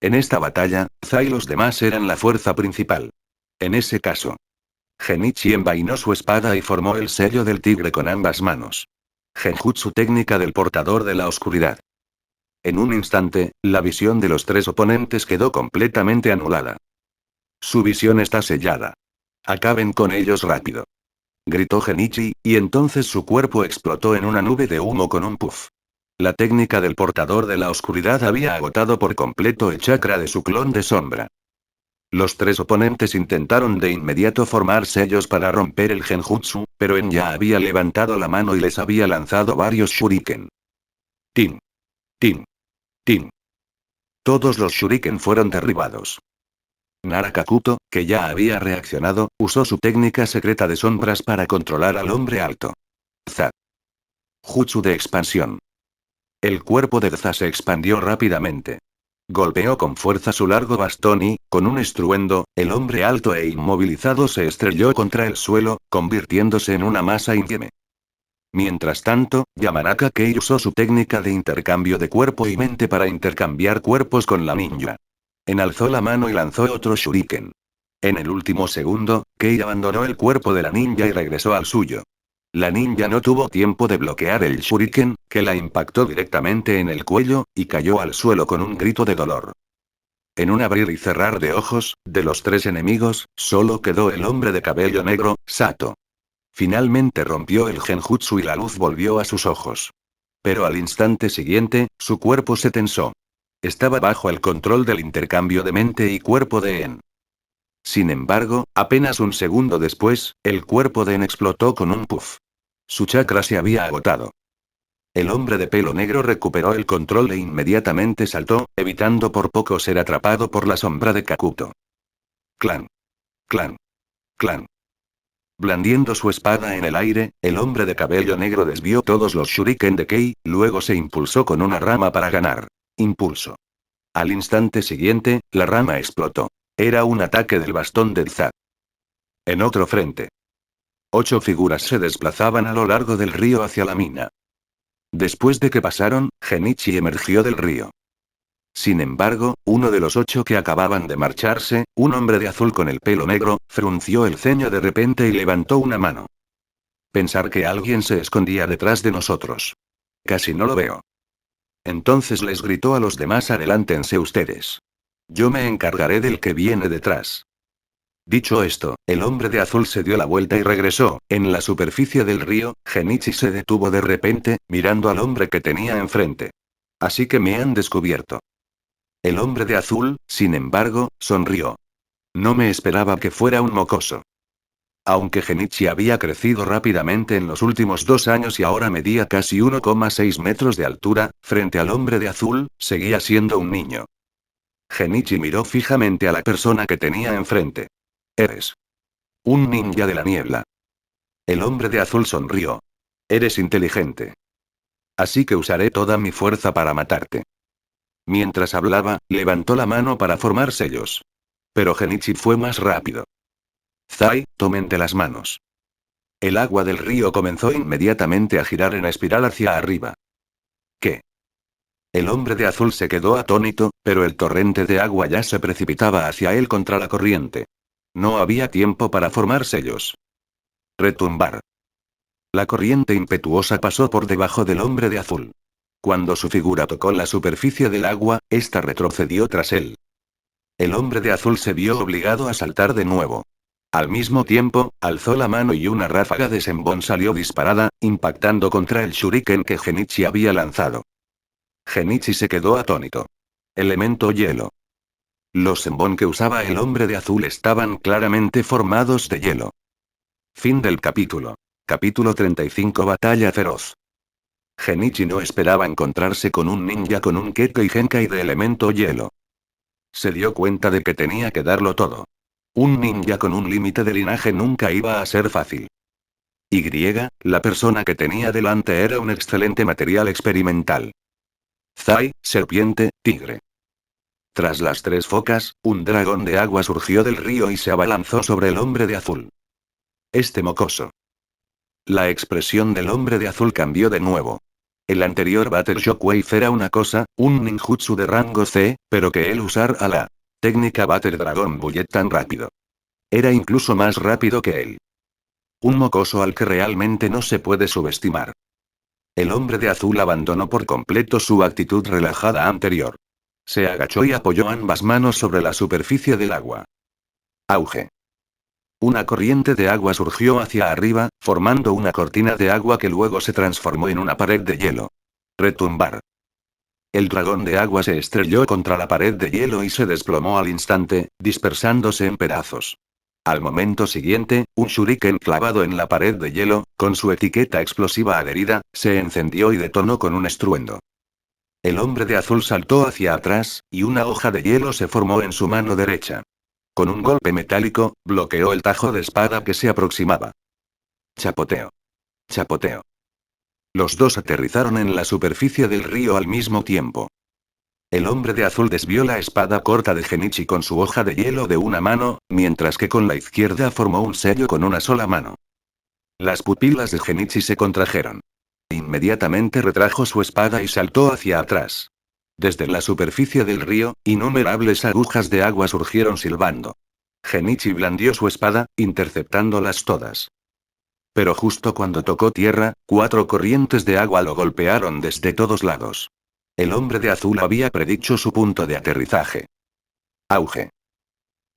Speaker 1: En esta batalla, Za y los demás eran la fuerza principal. En ese caso, Genichi envainó su espada y formó el sello del tigre con ambas manos. Genjutsu técnica del portador de la oscuridad. En un instante, la visión de los tres oponentes quedó completamente anulada. Su visión está sellada. Acaben con ellos rápido. Gritó Genichi, y entonces su cuerpo explotó en una nube de humo con un puff. La técnica del portador de la oscuridad había agotado por completo el chakra de su clon de sombra. Los tres oponentes intentaron de inmediato formar sellos para romper el genjutsu, pero En ya había levantado la mano y les había lanzado varios shuriken. Tin. Tin. Tin. Todos los shuriken fueron derribados. Narakakuto, que ya había reaccionado, usó su técnica secreta de sombras para controlar al hombre alto. Za. Jutsu de expansión. El cuerpo de Za se expandió rápidamente. Golpeó con fuerza su largo bastón y, con un estruendo, el hombre alto e inmovilizado se estrelló contra el suelo, convirtiéndose en una masa ínfime. Mientras tanto, Yamanaka Kei usó su técnica de intercambio de cuerpo y mente para intercambiar cuerpos con la ninja. Enalzó la mano y lanzó otro shuriken. En el último segundo, Kei abandonó el cuerpo de la ninja y regresó al suyo. La ninja no tuvo tiempo de bloquear el shuriken, que la impactó directamente en el cuello, y cayó al suelo con un grito de dolor. En un abrir y cerrar de ojos, de los tres enemigos, solo quedó el hombre de cabello negro, Sato. Finalmente rompió el genjutsu y la luz volvió a sus ojos. Pero al instante siguiente, su cuerpo se tensó. Estaba bajo el control del intercambio de mente y cuerpo de En. Sin embargo, apenas un segundo después, el cuerpo de En explotó con un puff. Su chakra se había agotado. El hombre de pelo negro recuperó el control e inmediatamente saltó, evitando por poco ser atrapado por la sombra de Kakuto. Clan. Clan. Clan. Blandiendo su espada en el aire, el hombre de cabello negro desvió todos los shuriken de Kei, luego se impulsó con una rama para ganar. Impulso. Al instante siguiente, la rama explotó. Era un ataque del bastón del Za. En otro frente. 8 figuras se desplazaban a lo largo del río hacia la mina. Después de que pasaron, Genichi emergió del río. Sin embargo, uno de los 8 que acababan de marcharse, un hombre de azul con el pelo negro, frunció el ceño de repente y levantó una mano. Pensar que alguien se escondía detrás de nosotros. Casi no lo veo. Entonces les gritó a los demás: adelántense ustedes. Yo me encargaré del que viene detrás. Dicho esto, el hombre de azul se dio la vuelta y regresó. En la superficie del río, Genichi se detuvo de repente, mirando al hombre que tenía enfrente. Así que me han descubierto. El hombre de azul, sin embargo, sonrió. No me esperaba que fuera un mocoso. Aunque Genichi había crecido rápidamente en los últimos 2 años y ahora medía casi 1,6 metros de altura, frente al hombre de azul, seguía siendo un niño. Genichi miró fijamente a la persona que tenía enfrente. Eres un ninja de la niebla. El hombre de azul sonrió. Eres inteligente. Así que usaré toda mi fuerza para matarte. Mientras hablaba, levantó la mano para formar sellos. Pero Genichi fue más rápido. Zai, tomen de las manos. El agua del río comenzó inmediatamente a girar en espiral hacia arriba. ¿Qué? El hombre de azul se quedó atónito, pero el torrente de agua ya se precipitaba hacia él contra la corriente. No había tiempo para formar sellos. Retumbar. La corriente impetuosa pasó por debajo del hombre de azul. Cuando su figura tocó la superficie del agua, ésta retrocedió tras él. El hombre de azul se vio obligado a saltar de nuevo. Al mismo tiempo, alzó la mano y una ráfaga de senbon salió disparada, impactando contra el shuriken que Genichi había lanzado. Genichi se quedó atónito. Elemento hielo. Los senbon que usaba el hombre de azul estaban claramente formados de hielo. Fin del capítulo. Capítulo 35. Batalla feroz. Genichi no esperaba encontrarse con un ninja con un Kekkei Genkai de elemento hielo. Se dio cuenta de que tenía que darlo todo. Un ninja con un límite de linaje nunca iba a ser fácil. La persona que tenía delante era un excelente material experimental. Zai, serpiente, tigre. Tras las 3 focas, un dragón de agua surgió del río y se abalanzó sobre el hombre de azul. Este mocoso. La expresión del hombre de azul cambió de nuevo. El anterior Battle Shockwave era una cosa, un ninjutsu de rango C, pero que él usar a la técnica Battle Dragon Bullet tan rápido. Era incluso más rápido que él. Un mocoso al que realmente no se puede subestimar. El hombre de azul abandonó por completo su actitud relajada anterior. Se agachó y apoyó ambas manos sobre la superficie del agua. Auge. Una corriente de agua surgió hacia arriba, formando una cortina de agua que luego se transformó en una pared de hielo. Retumbar. El dragón de agua se estrelló contra la pared de hielo y se desplomó al instante, dispersándose en pedazos. Al momento siguiente, un shuriken clavado en la pared de hielo, con su etiqueta explosiva adherida, se encendió y detonó con un estruendo. El hombre de azul saltó hacia atrás, y una hoja de hielo se formó en su mano derecha. Con un golpe metálico, bloqueó el tajo de espada que se aproximaba. Chapoteo. Chapoteo. Los dos aterrizaron en la superficie del río al mismo tiempo. El hombre de azul desvió la espada corta de Genichi con su hoja de hielo de una mano, mientras que con la izquierda formó un sello con una sola mano. Las pupilas de Genichi se contrajeron. Inmediatamente retrajo su espada y saltó hacia atrás. Desde la superficie del río, innumerables agujas de agua surgieron silbando. Genichi blandió su espada, interceptándolas todas. Pero justo cuando tocó tierra, 4 corrientes de agua lo golpearon desde todos lados. El hombre de azul había predicho su punto de aterrizaje. Auge.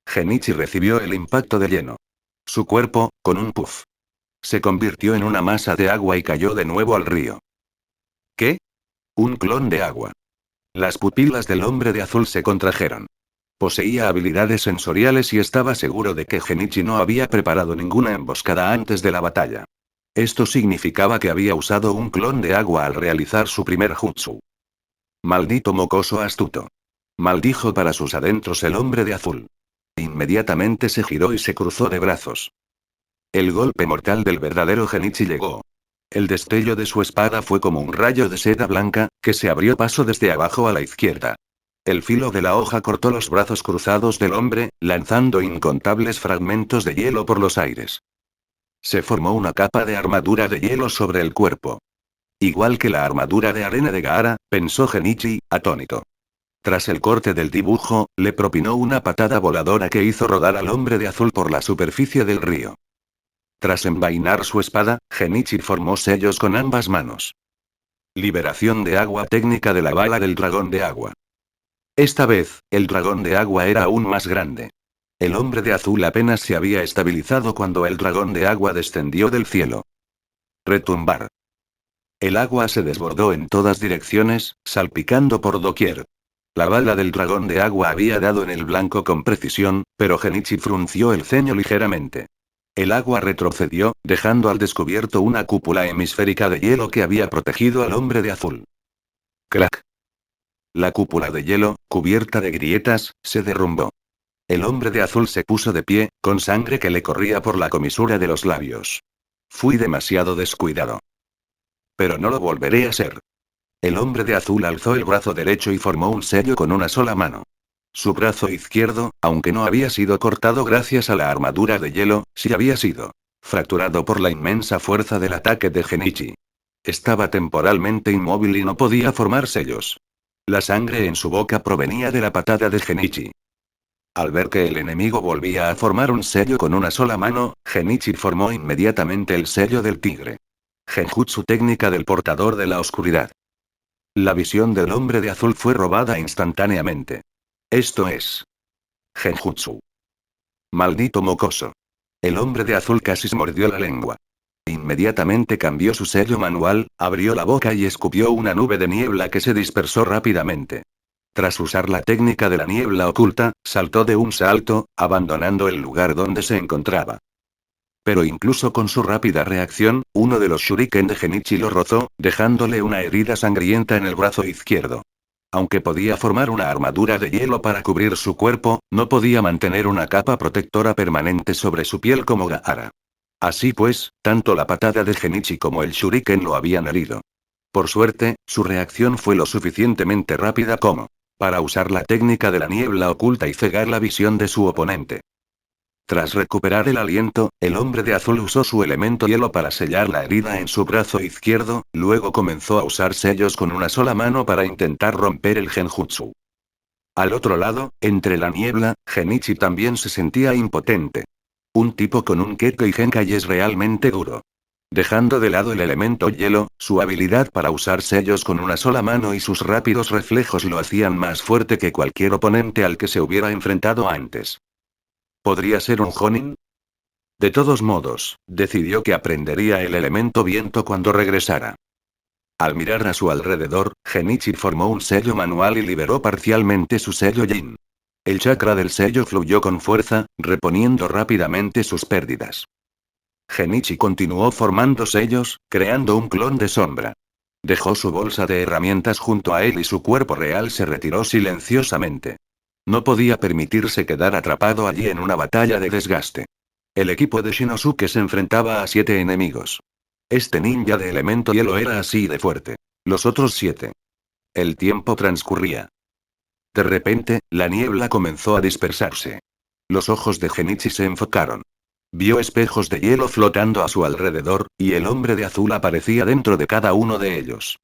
Speaker 1: Genichi recibió el impacto de lleno. Su cuerpo, con un puff, se convirtió en una masa de agua y cayó de nuevo al río. ¿Qué? Un clon de agua. Las pupilas del hombre de azul se contrajeron. Poseía habilidades sensoriales y estaba seguro de que Genichi no había preparado ninguna emboscada antes de la batalla. Esto significaba que había usado un clon de agua al realizar su primer jutsu. Maldito mocoso astuto. Maldijo para sus adentros el hombre de azul. Inmediatamente se giró y se cruzó de brazos. El golpe mortal del verdadero Genichi llegó. El destello de su espada fue como un rayo de seda blanca, que se abrió paso desde abajo a la izquierda. El filo de la hoja cortó los brazos cruzados del hombre, lanzando incontables fragmentos de hielo por los aires. Se formó una capa de armadura de hielo sobre el cuerpo. Igual que la armadura de arena de Gaara, pensó Genichi, atónito. Tras el corte del dibujo, le propinó una patada voladora que hizo rodar al hombre de azul por la superficie del río. Tras envainar su espada, Genichi formó sellos con ambas manos. Liberación de agua técnica de la bala del dragón de agua. Esta vez, el dragón de agua era aún más grande. El hombre de azul apenas se había estabilizado cuando el dragón de agua descendió del cielo. Retumbar. El agua se desbordó en todas direcciones, salpicando por doquier. La bala del dragón de agua había dado en el blanco con precisión, pero Genichi frunció el ceño ligeramente. El agua retrocedió, dejando al descubierto una cúpula hemisférica de hielo que había protegido al hombre de azul. ¡Crack! La cúpula de hielo, cubierta de grietas, se derrumbó. El hombre de azul se puso de pie, con sangre que le corría por la comisura de los labios. Fui demasiado descuidado. Pero no lo volveré a ser. El hombre de azul alzó el brazo derecho y formó un sello con una sola mano. Su brazo izquierdo, aunque no había sido cortado gracias a la armadura de hielo, sí había sido fracturado por la inmensa fuerza del ataque de Genichi. Estaba temporalmente inmóvil y no podía formar sellos. La sangre en su boca provenía de la patada de Genichi. Al ver que el enemigo volvía a formar un sello con una sola mano, Genichi formó inmediatamente el sello del tigre. Genjutsu técnica del portador de la oscuridad. La visión del hombre de azul fue robada instantáneamente. Esto es Genjutsu. Maldito mocoso. El hombre de azul casi se mordió la lengua. Inmediatamente cambió su sello manual, abrió la boca y escupió una nube de niebla que se dispersó rápidamente. Tras usar la técnica de la niebla oculta, saltó de un salto, abandonando el lugar donde se encontraba. Pero incluso con su rápida reacción, uno de los shuriken de Genichi lo rozó, dejándole una herida sangrienta en el brazo izquierdo. Aunque podía formar una armadura de hielo para cubrir su cuerpo, no podía mantener una capa protectora permanente sobre su piel como Gaara. Así pues, tanto la patada de Genichi como el shuriken lo habían herido. Por suerte, su reacción fue lo suficientemente rápida como para usar la técnica de la niebla oculta y cegar la visión de su oponente. Tras recuperar el aliento, el hombre de azul usó su elemento hielo para sellar la herida en su brazo izquierdo, luego comenzó a usar sellos con una sola mano para intentar romper el genjutsu. Al otro lado, entre la niebla, Genichi también se sentía impotente. Un tipo con un Kekkei Genkai es realmente duro. Dejando de lado el elemento hielo, su habilidad para usar sellos con una sola mano y sus rápidos reflejos lo hacían más fuerte que cualquier oponente al que se hubiera enfrentado antes. ¿Podría ser un Jonin? De todos modos, decidió que aprendería el elemento viento cuando regresara. Al mirar a su alrededor, Genichi formó un sello manual y liberó parcialmente su sello Yin. El chakra del sello fluyó con fuerza, reponiendo rápidamente sus pérdidas. Genichi continuó formando sellos, creando un clon de sombra. Dejó su bolsa de herramientas junto a él y su cuerpo real se retiró silenciosamente. No podía permitirse quedar atrapado allí en una batalla de desgaste. El equipo de Shinosuke se enfrentaba a 7 enemigos. Este ninja de elemento hielo era así de fuerte. Los otros 7. El tiempo transcurría. De repente, la niebla comenzó a dispersarse. Los ojos de Genichi se enfocaron. Vio espejos de hielo flotando a su alrededor, y el hombre de azul aparecía dentro de cada uno de ellos.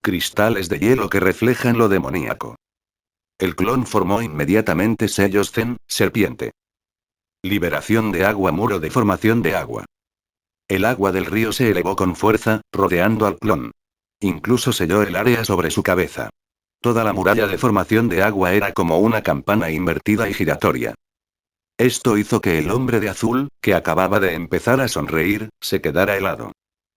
Speaker 1: Cristales de hielo que reflejan lo demoníaco. El clon formó inmediatamente sellos Zen, serpiente. Liberación de agua, muro de formación de agua. El agua del río se elevó con fuerza, rodeando al clon. Incluso selló el área sobre su cabeza. Toda la muralla de formación de agua era como una campana invertida y giratoria. Esto hizo que el hombre de azul, que acababa de empezar a sonreír, se quedara helado.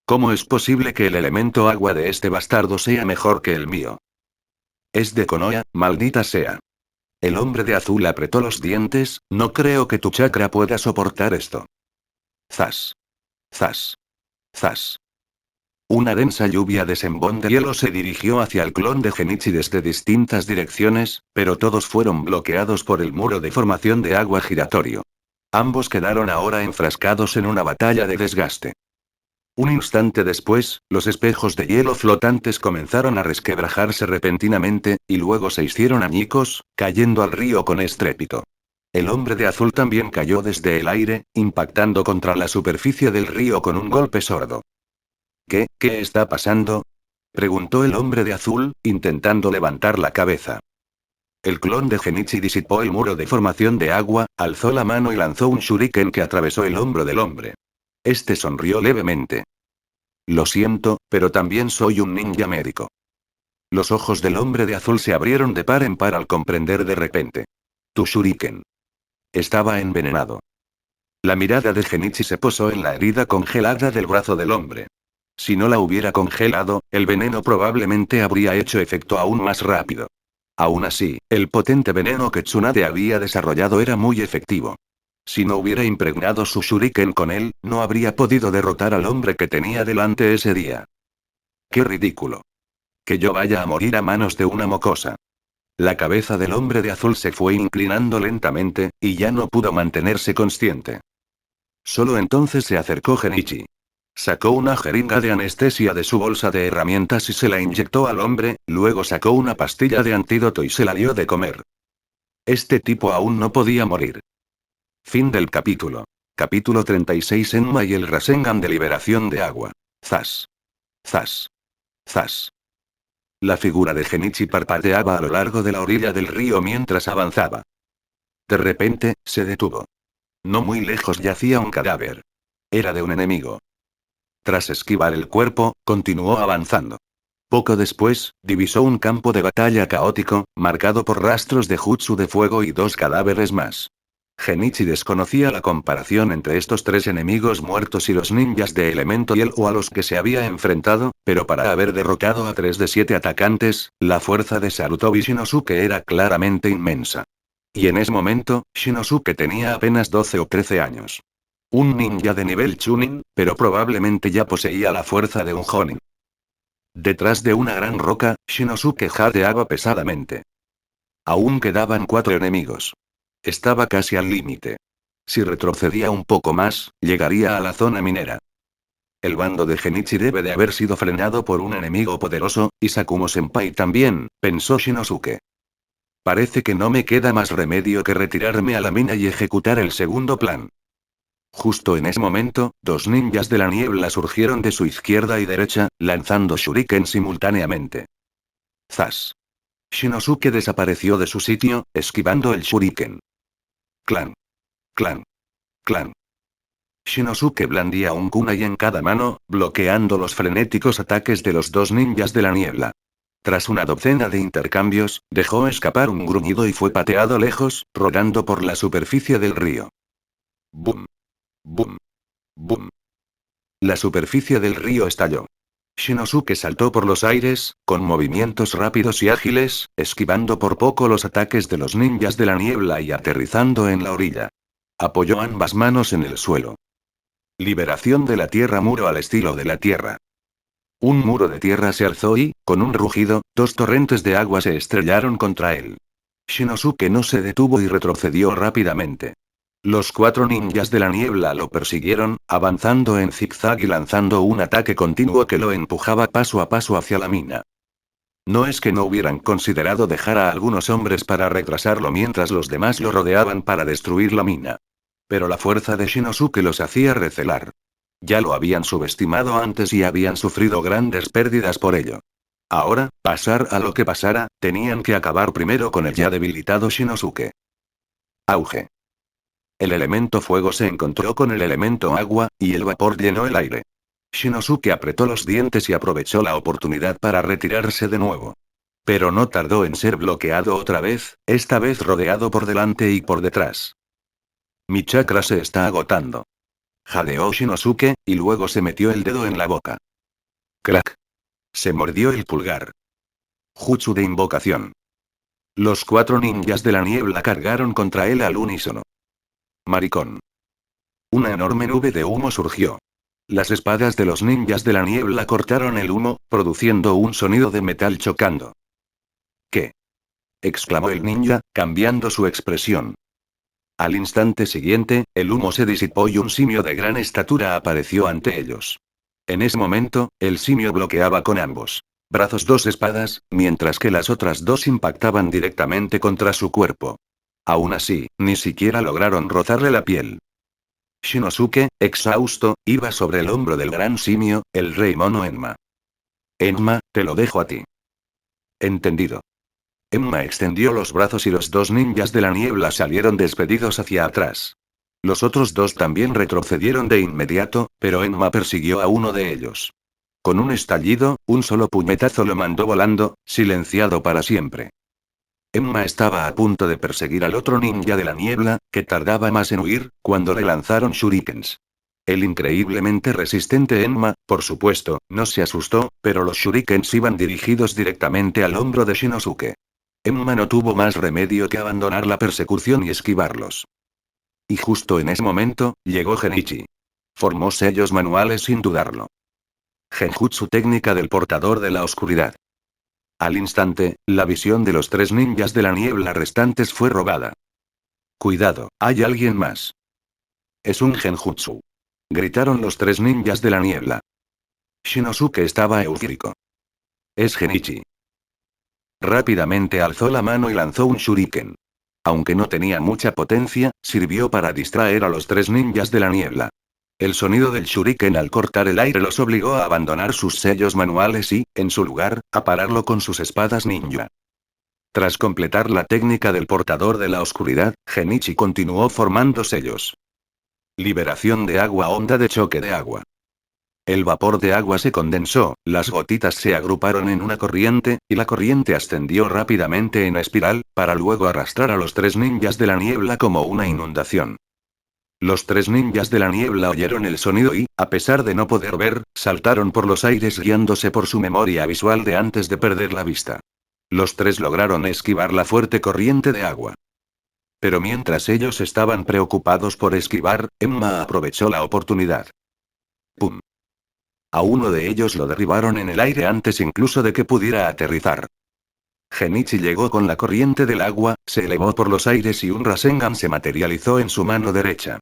Speaker 1: ¿Cómo es posible que el elemento agua de este bastardo sea mejor que el mío? Es de Konoha, maldita sea. El hombre de azul apretó los dientes, no creo que tu chakra pueda soportar esto. Zas. Zas. Zas. Una densa lluvia de sembón de hielo se dirigió hacia el clon de Genichi desde distintas direcciones, pero todos fueron bloqueados por el muro de formación de agua giratorio. Ambos quedaron ahora enfrascados en una batalla de desgaste. Un instante después, los espejos de hielo flotantes comenzaron a resquebrajarse repentinamente, y luego se hicieron añicos, cayendo al río con estrépito. El hombre de azul también cayó desde el aire, impactando contra la superficie del río con un golpe sordo. ¿Qué está pasando? Preguntó el hombre de azul, intentando levantar la cabeza. El clon de Genichi disipó el muro de formación de agua, alzó la mano y lanzó un shuriken que atravesó el hombro del hombre. Este sonrió levemente. Lo siento, pero también soy un ninja médico. Los ojos del hombre de azul se abrieron de par en par al comprender de repente. Tu shuriken. Estaba envenenado. La mirada de Genichi se posó en la herida congelada del brazo del hombre. Si no la hubiera congelado, el veneno probablemente habría hecho efecto aún más rápido. Aún así, el potente veneno que Tsunade había desarrollado era muy efectivo. Si no hubiera impregnado su shuriken con él, no habría podido derrotar al hombre que tenía delante ese día. ¡Qué ridículo! Que yo vaya a morir a manos de una mocosa. La cabeza del hombre de azul se fue inclinando lentamente, y ya no pudo mantenerse consciente. Solo entonces se acercó Genichi. Sacó una jeringa de anestesia de su bolsa de herramientas y se la inyectó al hombre, luego sacó una pastilla de antídoto y se la dio de comer. Este tipo aún no podía morir. Fin del capítulo. Capítulo 36. Enma y el Rasengan de liberación de agua. Zas. Zas. Zas. La figura de Genichi parpadeaba a lo largo de la orilla del río mientras avanzaba. De repente, se detuvo. No muy lejos yacía un cadáver. Era de un enemigo. Tras esquivar el cuerpo, continuó avanzando. Poco después, divisó un campo de batalla caótico, marcado por rastros de jutsu de fuego y dos cadáveres más. Genichi desconocía la comparación entre estos tres enemigos muertos y los ninjas de elemento hielo a los que se había enfrentado, pero para haber derrotado a 3 de 7 atacantes, la fuerza de Sarutobi Shinosuke era claramente inmensa. Y en ese momento, Shinosuke tenía apenas 12 o 13 años. Un ninja de nivel Chunin, pero probablemente ya poseía la fuerza de un Jonin. Detrás de una gran roca, Shinosuke jadeaba pesadamente. Aún quedaban 4 enemigos. Estaba casi al límite. Si retrocedía un poco más, llegaría a la zona minera. El bando de Genichi debe de haber sido frenado por un enemigo poderoso, y Sakumo-senpai también, pensó Shinosuke. Parece que no me queda más remedio que retirarme a la mina y ejecutar el segundo plan. Justo en ese momento, 2 ninjas de la niebla surgieron de su izquierda y derecha, lanzando shuriken simultáneamente. ¡Zas! Shinosuke desapareció de su sitio, esquivando el shuriken. Clan. Clan. Clan. Shinosuke blandía un kunai en cada mano, bloqueando los frenéticos ataques de los 2 ninjas de la niebla. Tras una docena de intercambios, dejó escapar un gruñido y fue pateado lejos, rodando por la superficie del río. ¡Bum! ¡Bum! ¡Bum! La superficie del río estalló. Shinosuke saltó por los aires, con movimientos rápidos y ágiles, esquivando por poco los ataques de los ninjas de la niebla y aterrizando en la orilla. Apoyó ambas manos en el suelo. Liberación de la tierra, muro al estilo de la tierra. Un muro de tierra se alzó y, con un rugido, 2 torrentes de agua se estrellaron contra él. Shinosuke no se detuvo y retrocedió rápidamente. Los 4 ninjas de la niebla lo persiguieron, avanzando en zigzag y lanzando un ataque continuo que lo empujaba paso a paso hacia la mina. No es que no hubieran considerado dejar a algunos hombres para retrasarlo mientras los demás lo rodeaban para destruir la mina. Pero la fuerza de Shinosuke los hacía recelar. Ya lo habían subestimado antes y habían sufrido grandes pérdidas por ello. Ahora, pasar a lo que pasara, tenían que acabar primero con el ya debilitado Shinosuke. Auge. El elemento fuego se encontró con el elemento agua, y el vapor llenó el aire. Shinosuke apretó los dientes y aprovechó la oportunidad para retirarse de nuevo. Pero no tardó en ser bloqueado otra vez, esta vez rodeado por delante y por detrás. Mi chakra se está agotando. Jadeó Shinosuke, y luego se metió el dedo en la boca. Crack. Se mordió el pulgar. Jutsu de invocación. Los 4 ninjas de la niebla cargaron contra él al unísono. Maricón. Una enorme nube de humo surgió. Las espadas de los ninjas de la niebla cortaron el humo, produciendo un sonido de metal chocando. ¿Qué? Exclamó el ninja, cambiando su expresión. Al instante siguiente, el humo se disipó y un simio de gran estatura apareció ante ellos. En ese momento, el simio bloqueaba con ambos brazos 2 espadas, mientras que las otras 2 impactaban directamente contra su cuerpo. Aún así, ni siquiera lograron rozarle la piel. Shinosuke, exhausto, iba sobre el hombro del gran simio, el rey mono Enma. Enma, te lo dejo a ti. Entendido. Enma extendió los brazos y los 2 ninjas de la niebla salieron despedidos hacia atrás. Los otros 2 también retrocedieron de inmediato, pero Enma persiguió a uno de ellos. Con un estallido, un solo puñetazo lo mandó volando, silenciado para siempre. Enma estaba a punto de perseguir al otro ninja de la niebla, que tardaba más en huir, cuando le lanzaron shurikens. El increíblemente resistente Enma, por supuesto, no se asustó, pero los shurikens iban dirigidos directamente al hombro de Shinosuke. Enma no tuvo más remedio que abandonar la persecución y esquivarlos. Y justo en ese momento, llegó Genichi. Formó sellos manuales sin dudarlo. Genjutsu técnica del portador de la oscuridad. Al instante, la visión de los 3 ninjas de la niebla restantes fue robada. Cuidado, hay alguien más. Es un genjutsu. Gritaron los 3 ninjas de la niebla. Shinosuke estaba eufórico. Es Genichi. Rápidamente alzó la mano y lanzó un shuriken. Aunque no tenía mucha potencia, sirvió para distraer a los 3 ninjas de la niebla. El sonido del shuriken al cortar el aire los obligó a abandonar sus sellos manuales y, en su lugar, a pararlo con sus espadas ninja. Tras completar la técnica del portador de la oscuridad, Genichi continuó formando sellos. Liberación de agua, onda de choque de agua. El vapor de agua se condensó, las gotitas se agruparon en una corriente, y la corriente ascendió rápidamente en espiral, para luego arrastrar a los 3 ninjas de la niebla como una inundación. Los 3 ninjas de la niebla oyeron el sonido y, a pesar de no poder ver, saltaron por los aires guiándose por su memoria visual de antes de perder la vista. Los 3 lograron esquivar la fuerte corriente de agua. Pero mientras ellos estaban preocupados por esquivar, Enma aprovechó la oportunidad. ¡Pum! A uno de ellos lo derribaron en el aire antes incluso de que pudiera aterrizar. Genichi llegó con la corriente del agua, se elevó por los aires y un Rasengan se materializó en su mano derecha.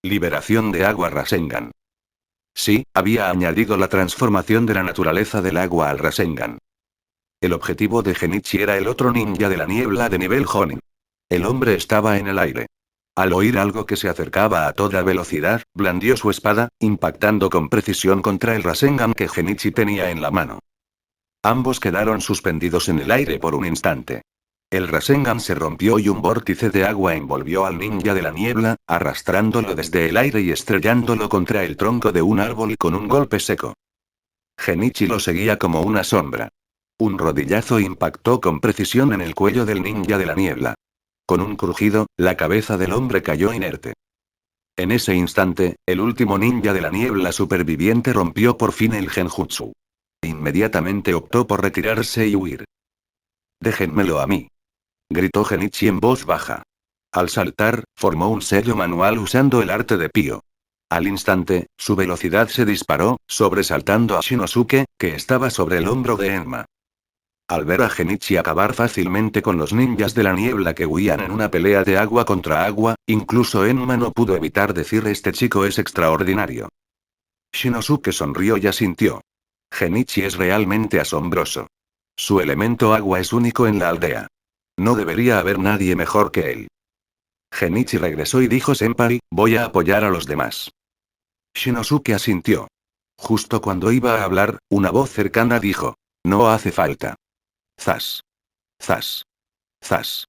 Speaker 1: Liberación de agua Rasengan. Sí, había añadido la transformación de la naturaleza del agua al Rasengan. El objetivo de Genichi era el otro ninja de la niebla de nivel Jonin. El hombre estaba en el aire. Al oír algo que se acercaba a toda velocidad, blandió su espada, impactando con precisión contra el Rasengan que Genichi tenía en la mano. Ambos quedaron suspendidos en el aire por un instante. El Rasengan se rompió y un vórtice de agua envolvió al ninja de la niebla, arrastrándolo desde el aire y estrellándolo contra el tronco de un árbol y con un golpe seco. Genichi lo seguía como una sombra. Un rodillazo impactó con precisión en el cuello del ninja de la niebla. Con un crujido, la cabeza del hombre cayó inerte. En ese instante, el último ninja de la niebla superviviente rompió por fin el genjutsu. Inmediatamente optó por retirarse y huir. «Déjenmelo a mí», gritó Genichi en voz baja. Al saltar, formó un sello manual usando el arte de Pio. Al instante, su velocidad se disparó, sobresaltando a Shinosuke, que estaba sobre el hombro de Enma. Al ver a Genichi acabar fácilmente con los ninjas de la niebla que huían en una pelea de agua contra agua, incluso Enma no pudo evitar decir: «Este chico es extraordinario». Shinosuke sonrió y asintió. Genichi es realmente asombroso. Su elemento agua es único en la aldea. No debería haber nadie mejor que él. Genichi regresó y dijo: Senpai, voy a apoyar a los demás. Shinosuke asintió. Justo cuando iba a hablar, una voz cercana dijo: no hace falta. Zas. Zas. Zas.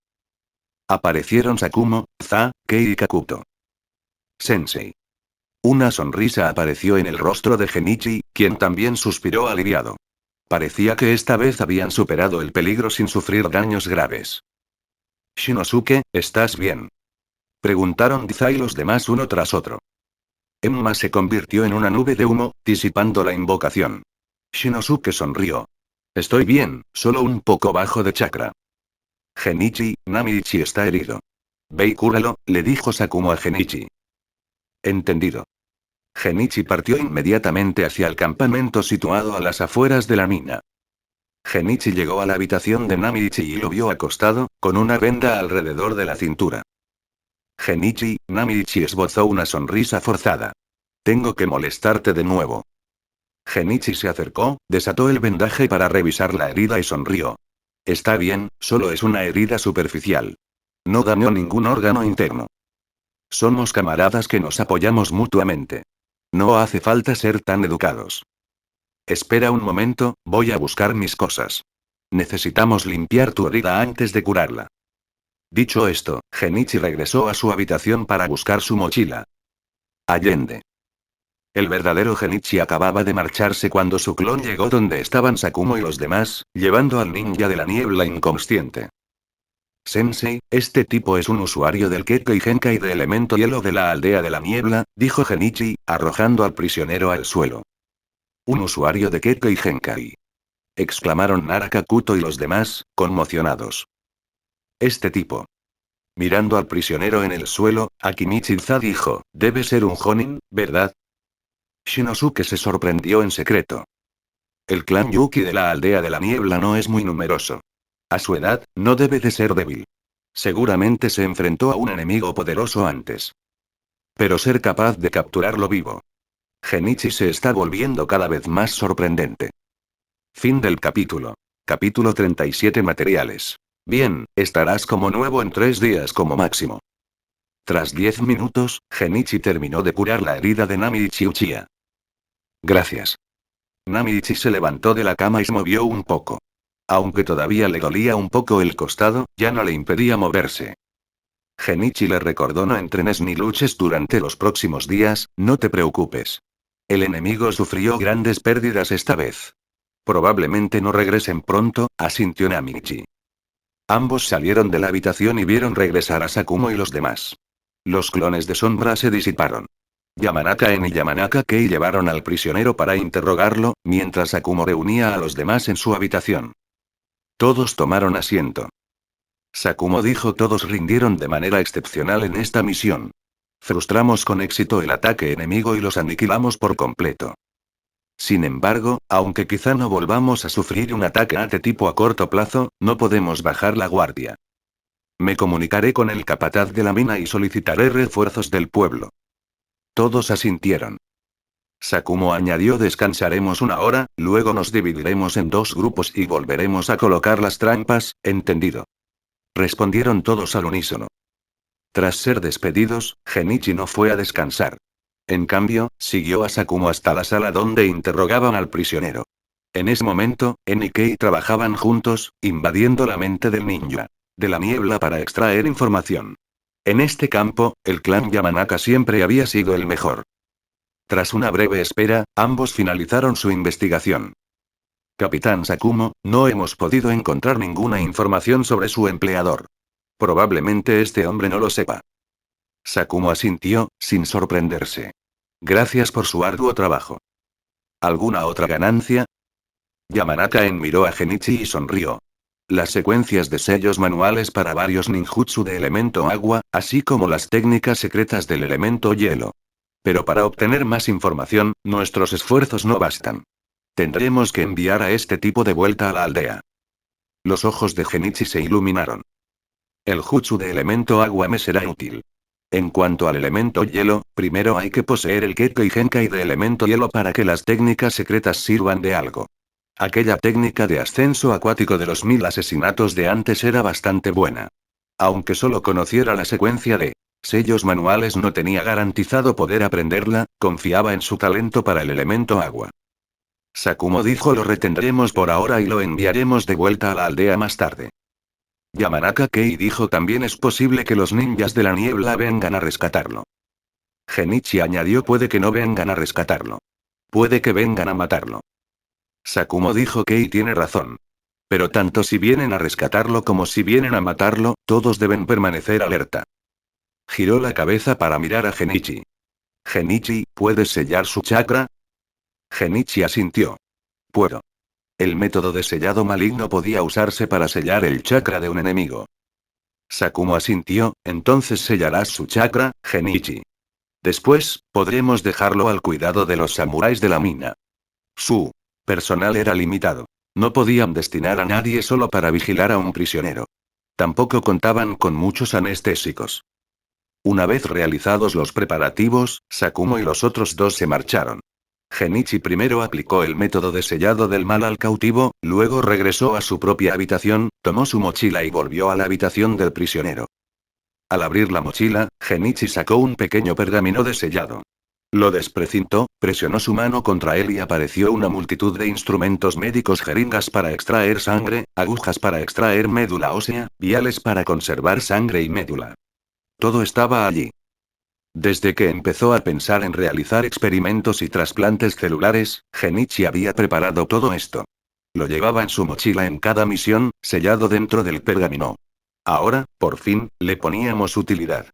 Speaker 1: Aparecieron Sakumo, Za, Kei y Kakuto. Sensei. Una sonrisa apareció en el rostro de Genichi, quien también suspiró aliviado. Parecía que esta vez habían superado el peligro sin sufrir daños graves. Shinosuke, ¿estás bien?, preguntaron Za y los demás uno tras otro. Emma se convirtió en una nube de humo, disipando la invocación. Shinosuke sonrió. Estoy bien, solo un poco bajo de chakra. Genichi, Namichi está herido. Ve y cúralo, le dijo Sakumo a Genichi. Entendido. Genichi partió inmediatamente hacia el campamento situado a las afueras de la mina. Genichi llegó a la habitación de Namichi y lo vio acostado, con una venda alrededor de la cintura. Genichi, Namichi esbozó una sonrisa forzada. Tengo que molestarte de nuevo. Genichi se acercó, desató el vendaje para revisar la herida y sonrió. Está bien, solo es una herida superficial. No dañó ningún órgano interno. Somos camaradas que nos apoyamos mutuamente. No hace falta ser tan educados. Espera un momento, voy a buscar mis cosas. Necesitamos limpiar tu herida antes de curarla. Dicho esto, Genichi regresó a su habitación para buscar su mochila. Allende. El verdadero Genichi acababa de marcharse cuando su clon llegó donde estaban Sakumo y los demás, llevando al ninja de la niebla inconsciente. Sensei, este tipo es un usuario del Kekkei Genkai de elemento hielo de la aldea de la niebla, dijo Genichi, arrojando al prisionero al suelo. Un usuario de Kekkei Genkai, exclamaron Nara, Kakuto y los demás, conmocionados. Este tipo. Mirando al prisionero en el suelo, Akimichi-za dijo: debe ser un Jonin, ¿verdad? Shinosuke se sorprendió en secreto. El clan Yuki de la aldea de la niebla no es muy numeroso. A su edad, no debe de ser débil. Seguramente se enfrentó a un enemigo poderoso antes. Pero ser capaz de capturarlo vivo. Genichi se está volviendo cada vez más sorprendente. Fin del capítulo. Capítulo 37. Materiales. Bien, estarás como nuevo en 3 días como máximo. Tras 10 minutos, Genichi terminó de curar la herida de Namichi Uchiha. Gracias. Namichi se levantó de la cama y se movió un poco. Aunque todavía le dolía un poco el costado, ya no le impedía moverse. Genichi le recordó: no entrenes ni luches durante los próximos días, no te preocupes. El enemigo sufrió grandes pérdidas esta vez. Probablemente no regresen pronto, asintió Namichi. Ambos salieron de la habitación y vieron regresar a Sakumo y los demás. Los clones de sombra se disiparon. Yamanaka-en y Yamanaka-kei llevaron al prisionero para interrogarlo, mientras Sakumo reunía a los demás en su habitación. Todos tomaron asiento. Sakumo dijo: todos rindieron de manera excepcional en esta misión. Frustramos con éxito el ataque enemigo y los aniquilamos por completo. Sin embargo, aunque quizá no volvamos a sufrir un ataque de tipo a corto plazo, no podemos bajar la guardia. Me comunicaré con el capataz de la mina y solicitaré refuerzos del pueblo. Todos asintieron. Sakumo añadió: descansaremos 1 hora, luego nos dividiremos en 2 grupos y volveremos a colocar las trampas, ¿entendido? Respondieron todos al unísono. Tras ser despedidos, Genichi no fue a descansar. En cambio, siguió a Sakumo hasta la sala donde interrogaban al prisionero. En ese momento, En y Kei trabajaban juntos, invadiendo la mente del ninja de la niebla para extraer información. En este campo, el clan Yamanaka siempre había sido el mejor. Tras una breve espera, ambos finalizaron su investigación. Capitán Sakumo, no hemos podido encontrar ninguna información sobre su empleador. Probablemente este hombre no lo sepa. Sakumo asintió, sin sorprenderse. Gracias por su arduo trabajo. ¿Alguna otra ganancia? Yamanaka-en miró a Genichi y sonrió. Las secuencias de sellos manuales para varios ninjutsu de elemento agua, así como las técnicas secretas del elemento hielo. Pero para obtener más información, nuestros esfuerzos no bastan. Tendremos que enviar a este tipo de vuelta a la aldea. Los ojos de Genichi se iluminaron. El jutsu de elemento agua me será útil. En cuanto al elemento hielo, primero hay que poseer el Kekkei Genkai de elemento hielo para que las técnicas secretas sirvan de algo. Aquella técnica de ascenso acuático de los 1000 asesinatos de antes era bastante buena. Aunque solo conociera la secuencia de sellos manuales, no tenía garantizado poder aprenderla, confiaba en su talento para el elemento agua. Sakumo dijo: lo retendremos por ahora y lo enviaremos de vuelta a la aldea más tarde. Yamanaka Kei dijo: también es posible que los ninjas de la niebla vengan a rescatarlo. Genichi añadió: puede que no vengan a rescatarlo. Puede que vengan a matarlo. Sakumo dijo: Kei tiene razón. Pero tanto si vienen a rescatarlo como si vienen a matarlo, todos deben permanecer alerta. Giró la cabeza para mirar a Genichi. Genichi, ¿puedes sellar su chakra? Genichi asintió. Puedo. El método de sellado maligno podía usarse para sellar el chakra de un enemigo. Sakumo asintió: entonces sellarás su chakra, Genichi. Después, podremos dejarlo al cuidado de los samuráis de la mina. Su personal era limitado. No podían destinar a nadie solo para vigilar a un prisionero. Tampoco contaban con muchos anestésicos. Una vez realizados los preparativos, Sakumo y los otros dos se marcharon. Genichi primero aplicó el método de sellado del mal al cautivo, luego regresó a su propia habitación, tomó su mochila y volvió a la habitación del prisionero. Al abrir la mochila, Genichi sacó un pequeño pergamino de sellado. Lo desprecintó, presionó su mano contra él y apareció una multitud de instrumentos médicos: jeringas para extraer sangre, agujas para extraer médula ósea, viales para conservar sangre y médula. Todo estaba allí. Desde que empezó a pensar en realizar experimentos y trasplantes celulares, Genichi había preparado todo esto. Lo llevaba en su mochila en cada misión, sellado dentro del pergamino. Ahora, por fin, le poníamos utilidad.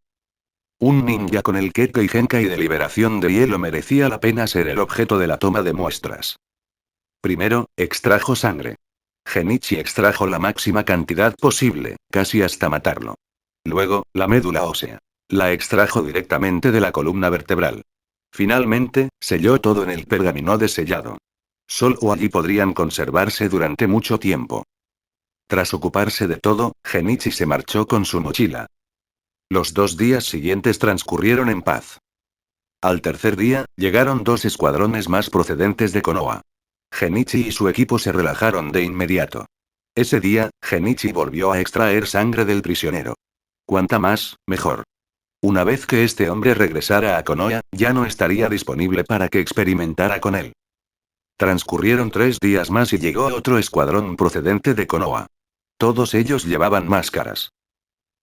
Speaker 1: Un ninja con el Kekkei Genkai de liberación de hielo merecía la pena ser el objeto de la toma de muestras. Primero, extrajo sangre. Genichi extrajo la máxima cantidad posible, casi hasta matarlo. Luego, la médula ósea. La extrajo directamente de la columna vertebral. Finalmente, selló todo en el pergamino de sellado. Solo allí podrían conservarse durante mucho tiempo. Tras ocuparse de todo, Genichi se marchó con su mochila. Los 2 días siguientes transcurrieron en paz. Al tercer día, llegaron 2 escuadrones más procedentes de Konoha. Genichi y su equipo se relajaron de inmediato. Ese día, Genichi volvió a extraer sangre del prisionero. Cuanta más, mejor. Una vez que este hombre regresara a Konoha, ya no estaría disponible para que experimentara con él. Transcurrieron 3 días más y llegó otro escuadrón procedente de Konoha. Todos ellos llevaban máscaras.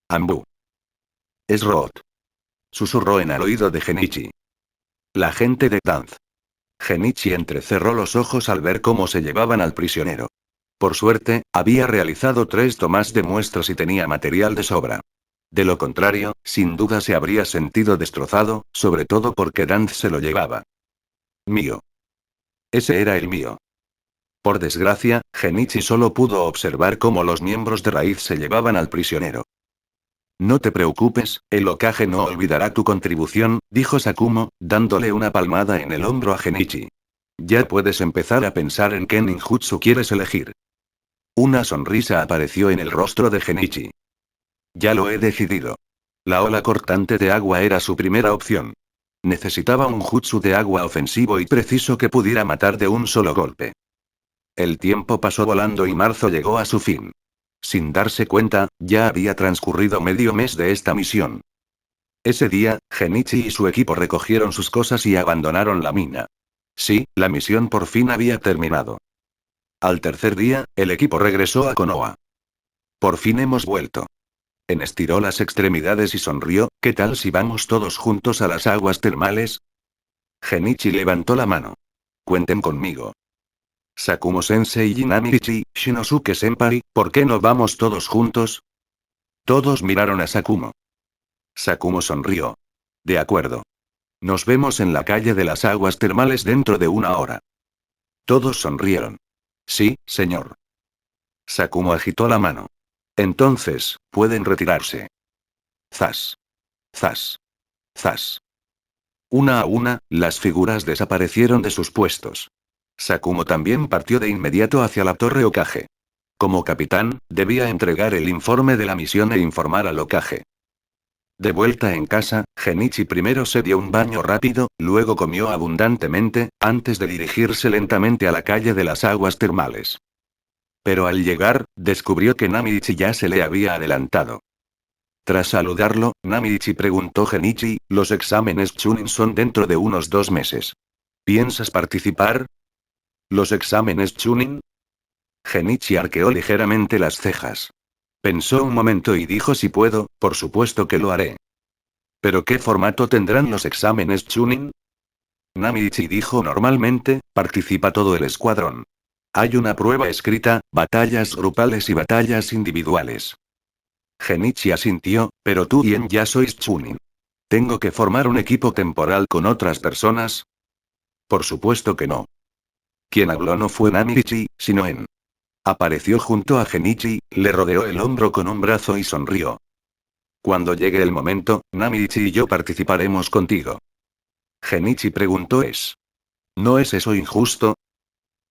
Speaker 1: Ambu. Es Root. Susurró en el oído de Genichi. La gente de Danz. Genichi entrecerró los ojos al ver cómo se llevaban al prisionero. Por suerte, había realizado 3 tomas de muestras y tenía material de sobra. De lo contrario, sin duda se habría sentido destrozado, sobre todo porque Danz se lo llevaba. Mío. Ese era el mío. Por desgracia, Genichi solo pudo observar cómo los miembros de Raíz se llevaban al prisionero. No te preocupes, el Hokage no olvidará tu contribución, dijo Sakumo, dándole una palmada en el hombro a Genichi. Ya puedes empezar a pensar en qué ninjutsu quieres elegir. Una sonrisa apareció en el rostro de Genichi. Ya lo he decidido. La ola cortante de agua era su primera opción. Necesitaba un jutsu de agua ofensivo y preciso que pudiera matar de un solo golpe. El tiempo pasó volando y marzo llegó a su fin. Sin darse cuenta, ya había transcurrido medio mes de esta misión. Ese día, Genichi y su equipo recogieron sus cosas y abandonaron la mina. Sí, la misión por fin había terminado. Al tercer día, el equipo regresó a Konoha. Por fin hemos vuelto. Estiró las extremidades y sonrió: ¿qué tal si vamos todos juntos a las aguas termales? Genichi levantó la mano. Cuenten conmigo. Sakumo-sensei y Namichi, Shinosuke-senpai, ¿por qué no vamos todos juntos? Todos miraron a Sakumo. Sakumo sonrió. De acuerdo. Nos vemos en la calle de las aguas termales dentro de 1 hora. Todos sonrieron. Sí, señor. Sakumo agitó la mano. Entonces, pueden retirarse. Zas. Zas. Zas. Una a una, las figuras desaparecieron de sus puestos. Sakumo también partió de inmediato hacia la torre Hokage. Como capitán, debía entregar el informe de la misión e informar al Hokage. De vuelta en casa, Genichi primero se dio un baño rápido, luego comió abundantemente, antes de dirigirse lentamente a la calle de las aguas termales. Pero al llegar, descubrió que Namichi ya se le había adelantado. Tras saludarlo, Namichi preguntó Genichi, los exámenes Chunin son dentro de unos 2 meses. ¿Piensas participar? ¿Los exámenes Chunin? Genichi arqueó ligeramente las cejas. Pensó un momento y dijo si puedo, por supuesto que lo haré. ¿Pero qué formato tendrán los exámenes Chunin? Namichi dijo normalmente, participa todo el escuadrón. Hay una prueba escrita, batallas grupales y batallas individuales. Genichi asintió, pero tú bien ya sois Chunin. ¿Tengo que formar un equipo temporal con otras personas? Por supuesto que no. Quien habló no fue Namichi, sino En. Apareció junto a Genichi, le rodeó el hombro con un brazo y sonrió. Cuando llegue el momento, Namichi y yo participaremos contigo. Genichi preguntó ¿No es eso injusto?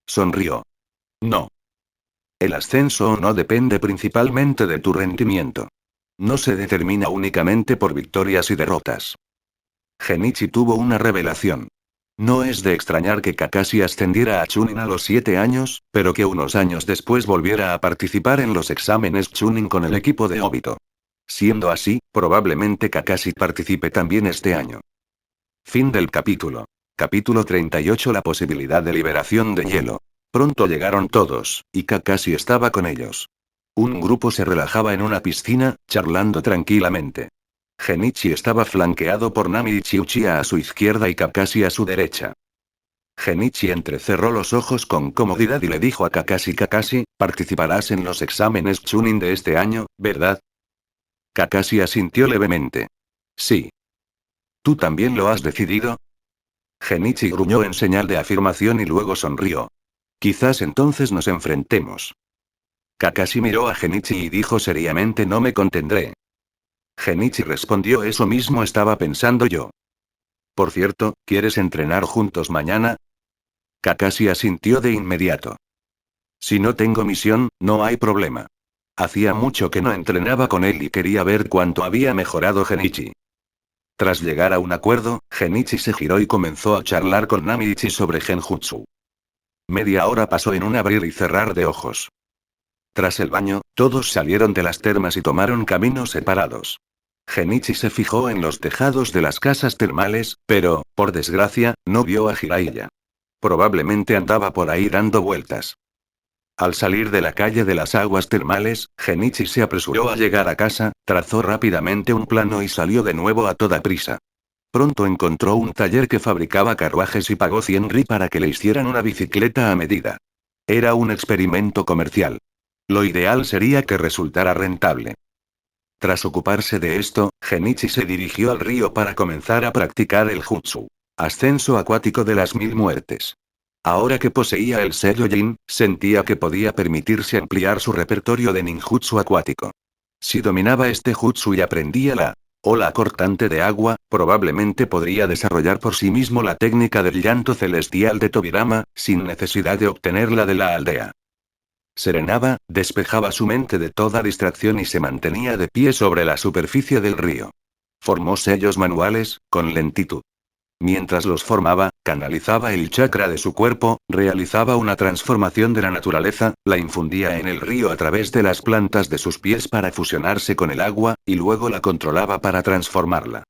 Speaker 1: Sonrió. No. El ascenso o no depende principalmente de tu rendimiento. No se determina únicamente por victorias y derrotas. Genichi tuvo una revelación. No es de extrañar que Kakashi ascendiera a Chunin a los 7 años, pero que unos años después volviera a participar en los exámenes Chunin con el equipo de Obito. Siendo así, probablemente Kakashi participe también este año. Fin del capítulo. Capítulo 38. La posibilidad de liberación de hielo. Pronto llegaron todos, y Kakashi estaba con ellos. Un grupo se relajaba en una piscina, charlando tranquilamente. Genichi estaba flanqueado por Namichi Uchiha a su izquierda y Kakashi a su derecha. Genichi entrecerró los ojos con comodidad y le dijo a Kakashi: Kakashi, participarás en los exámenes Chunin de este año, ¿verdad? Kakashi asintió levemente. Sí. ¿Tú también lo has decidido? Genichi gruñó en señal de afirmación y luego sonrió. Quizás entonces nos enfrentemos. Kakashi miró a Genichi y dijo seriamente: no me contendré. Genichi respondió: eso mismo estaba pensando yo. Por cierto, ¿quieres entrenar juntos mañana? Kakashi asintió de inmediato. Si no tengo misión, no hay problema. Hacía mucho que no entrenaba con él y quería ver cuánto había mejorado Genichi. Tras llegar a un acuerdo, Genichi se giró y comenzó a charlar con Namichi sobre Genjutsu. Media hora pasó en un abrir y cerrar de ojos. Tras el baño, todos salieron de las termas y tomaron caminos separados. Genichi se fijó en los tejados de las casas termales, pero, por desgracia, no vio a Jiraiya. Probablemente andaba por ahí dando vueltas. Al salir de la calle de las aguas termales, Genichi se apresuró a llegar a casa, trazó rápidamente un plano y salió de nuevo a toda prisa. Pronto encontró un taller que fabricaba carruajes y pagó 100 ri para que le hicieran una bicicleta a medida. Era un experimento comercial. Lo ideal sería que resultara rentable. Tras ocuparse de esto, Genichi se dirigió al río para comenzar a practicar el jutsu. Ascenso acuático de las 1000 muertes. Ahora que poseía el sello Jin, sentía que podía permitirse ampliar su repertorio de ninjutsu acuático. Si dominaba este jutsu y aprendía la ola cortante de agua, probablemente podría desarrollar por sí mismo la técnica del llanto celestial de Tobirama, sin necesidad de obtenerla de la aldea. Serenaba, despejaba su mente de toda distracción y se mantenía de pie sobre la superficie del río. Formó sellos manuales, con lentitud. Mientras los formaba, canalizaba el chakra de su cuerpo, realizaba una transformación de la naturaleza, la infundía en el río a través de las plantas de sus pies para fusionarse con el agua, y luego la controlaba para transformarla.